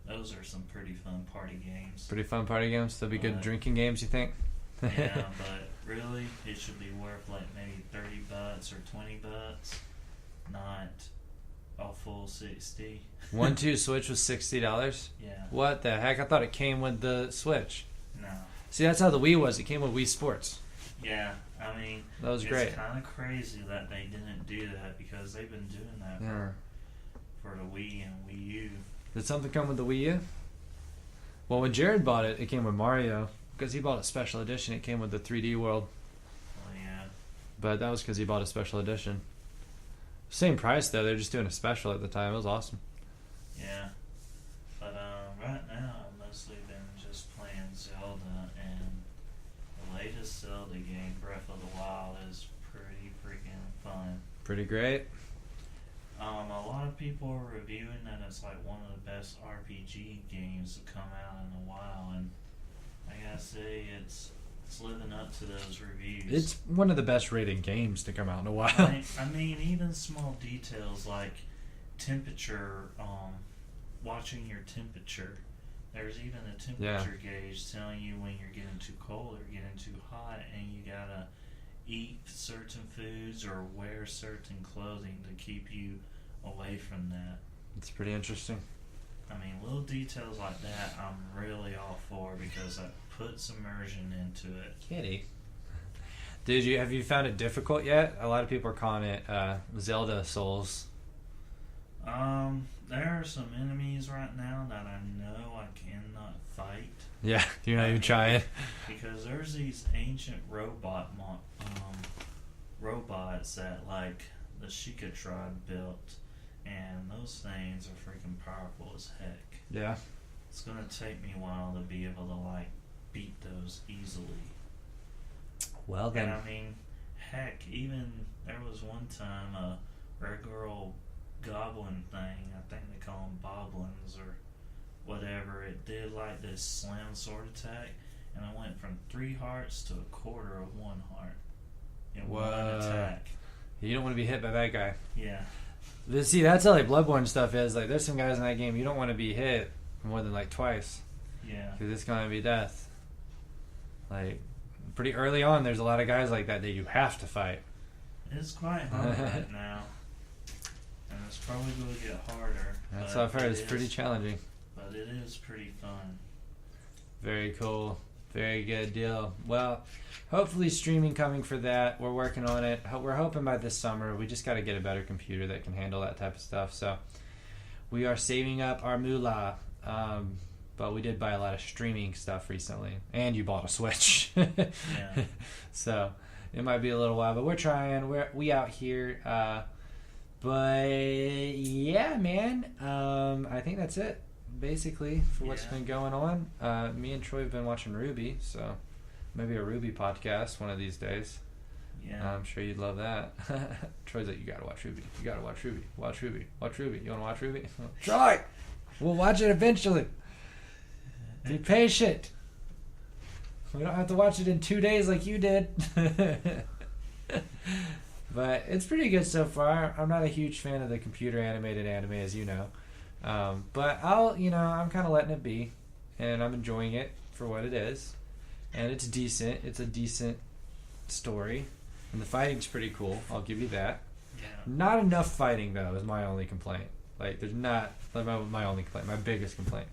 those are some pretty fun party games. Pretty fun party games. They'll be good drinking games, you think? Yeah, but really, it should be worth like maybe $30 or $20, not a full 60. 1-2 Switch was $60. Yeah. What the heck? I thought it came with the Switch. No. See, that's how the Wii was. It came with Wii Sports. Yeah, I mean, That was great. It's kind of crazy that they didn't do that because they've been doing that Yeah. for the Wii and Wii U. Did something come with the Wii U? Well, when Jared bought it, it came with Mario. Because he bought a special edition, it came with the 3D World. Oh yeah. But that was because he bought a special edition. Same price, though. They're just doing a special at the time. It was awesome. Yeah. But right now, I've mostly been just playing Zelda, and the latest Zelda game, Breath of the Wild, is pretty freaking fun. Pretty great. A lot of people are reviewing that it's like one of the best RPG games to come out in a while, and I gotta say it's living up to those reviews. It's one of the best rated games to come out in a while. I mean, even small details like temperature, watching your temperature. There's even a temperature gauge telling you when you're getting too cold or getting too hot, and you gotta eat certain foods or wear certain clothing to keep you away from that. It's pretty interesting. I mean, little details like that I'm really all for because that puts immersion into it. Kitty. Have you found it difficult yet? A lot of people are calling it Zelda Souls. There are some enemies right now that I know I cannot fight. Yeah, you're not even trying. Because there's these ancient robots that like the Sheikah tribe built, and those things are freaking powerful as heck. Yeah. It's gonna take me a while to be able to like beat those easily. Well then. And I mean, heck, even there was one time a regular old goblin thing, I think they call them boblins or whatever, it did like this slam sword attack, and I went from 3 hearts to a quarter of 1 heart in one attack. You don't want to be hit by that guy. Yeah. But see, that's how like Bloodborne stuff is. Like, there's some guys in that game you don't want to be hit more than like twice. Yeah. Because it's gonna be death. Like, pretty early on, there's a lot of guys like that you have to fight. It's quite hard right now, and it's probably going to get harder. That's how I've heard. It's pretty challenging. But it is pretty fun. Very cool. Very good deal. Well, hopefully streaming coming for that. We're working on it. We're hoping by this summer. We just got to get a better computer that can handle that type of stuff. So we are saving up our moolah. But we did buy a lot of streaming stuff recently. And you bought a Switch. Yeah. So it might be a little while, but we're trying. We out here. But yeah, man. I think that's it. Basically, for what's been going on. Me and Troy have been watching Ruby, so maybe a Ruby podcast one of these days. Yeah. I'm sure you'd love that. Troy's like, you gotta watch Ruby. You gotta watch Ruby. Watch Ruby. Watch Ruby. You wanna watch Ruby? Troy! We'll watch it eventually. Be patient. We don't have to watch it in 2 days like you did. But it's pretty good so far. I'm not a huge fan of the computer animated anime, as you know. But I'm kind of letting it be, and I'm enjoying it for what it is. and it's decent. It's a decent story, and the fighting's pretty cool. I'll give you that. Yeah. Not enough fighting though is my only complaint. Like there's not like my only complaint. My biggest complaint.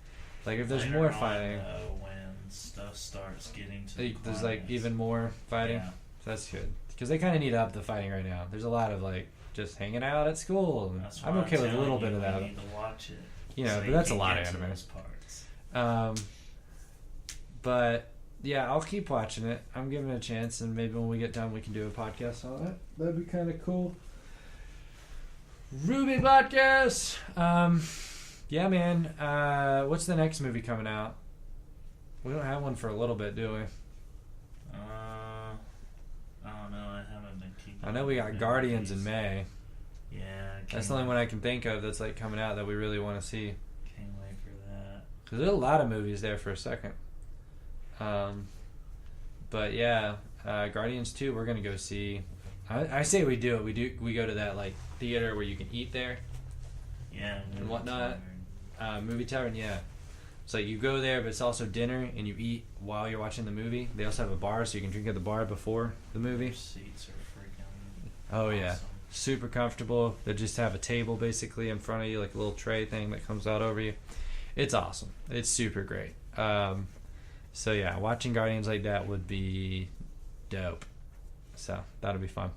Like if there's Later more on, fighting, though, when stuff starts getting to the there's like climax. even more fighting. Yeah. So that's good because they kind of need to up the fighting right now. There's a lot of like just hanging out at school. And That's I'm why okay with a telling little you bit of we that. need to watch it. You know, so but you that's a can lot of get to anime. those parts. But yeah, I'll keep watching it. I'm giving it a chance, and maybe when we get done, we can do a podcast on it. That'd be kind of cool. Ruby podcast. Yeah, man. What's the next movie coming out? We don't have one for a little bit, do we? I don't know. I haven't been keeping. I know we got up with Guardians movies. in May. Yeah. That's the only one I can think of that's like coming out that we really want to see. Can't wait for that. Because there's a lot of movies there for a second. But yeah, Guardians 2 we're gonna go see. I say we do it. We go to that like theater where you can eat there. Yeah. And whatnot. Movie tavern, yeah. So you go there, but it's also dinner, and you eat while you're watching the movie. They also have a bar, so you can drink at the bar before the movie. Your seats are freaking. Oh yeah, awesome. super comfortable. They just have a table basically in front of you, like a little tray thing that comes out over you. It's awesome. It's super great. So yeah, watching Guardians like that would be dope. So that'll be fun.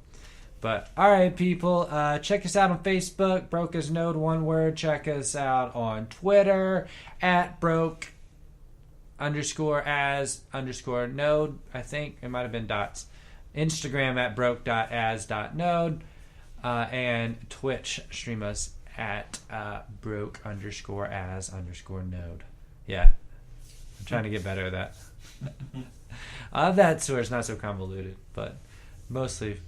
But all right, people, check us out on Facebook, Broke.as.node, one word. Check us out on Twitter at Broke_as_node. I think it might have been dots. Instagram at Broke.as.node, and Twitch stream us at Broke_as_node. Yeah, I'm trying to get better at that. That's where it's not so convoluted, but mostly.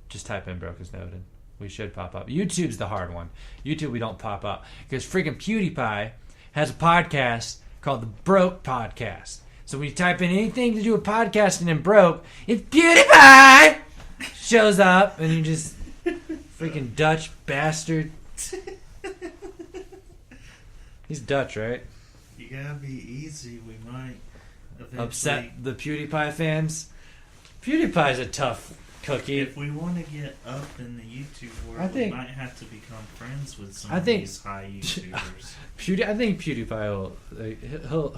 Just type in Broke.as.node and we should pop up. YouTube's the hard one. YouTube we don't pop up because freaking PewDiePie has a podcast called the Broke Podcast. So when you type in anything to do with podcasting and Broke, it's PewDiePie shows up and you just freaking Dutch bastard. He's Dutch, right? You gotta be easy. We might eventually Upset the PewDiePie fans. PewDiePie's a tough cookie. If we want to get up in the YouTube world, I think- we might have to become friends with some I of think- these high YouTubers. I think PewDiePie will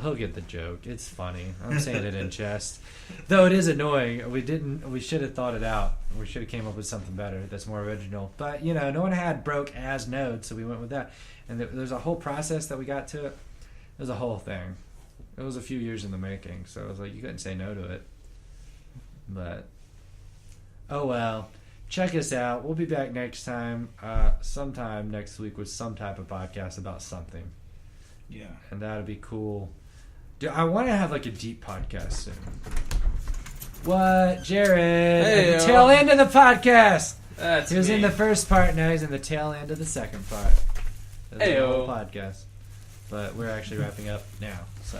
he'll get the joke. It's funny. I'm saying it in jest, though it is annoying. We should have thought it out. We should have came up with something better that's more original. But you know, no one had Broke.as.node, so we went with that. And there's a whole process that we got to it. There's a whole thing. It was a few years in the making, so I was like, you couldn't say no to it. But oh well. Check us out. We'll be back next time, sometime next week with some type of podcast about something. Yeah. And that'd be cool. Dude, I want to have like a deep podcast soon. What, Jared? Hey, At the tail end of the podcast. That's He was me. in the first part, now he's in the tail end of the second part. That's the whole Heyo. podcast. But we're actually wrapping up now, so.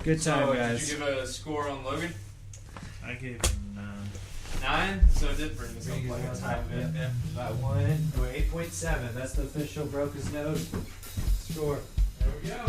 Good time, So, guys. did you give a score on Logan? I gave him 9? So it did bring us up like a tiny bit. Yeah. About 8.7. That's the official Broke.as.node score. There we go.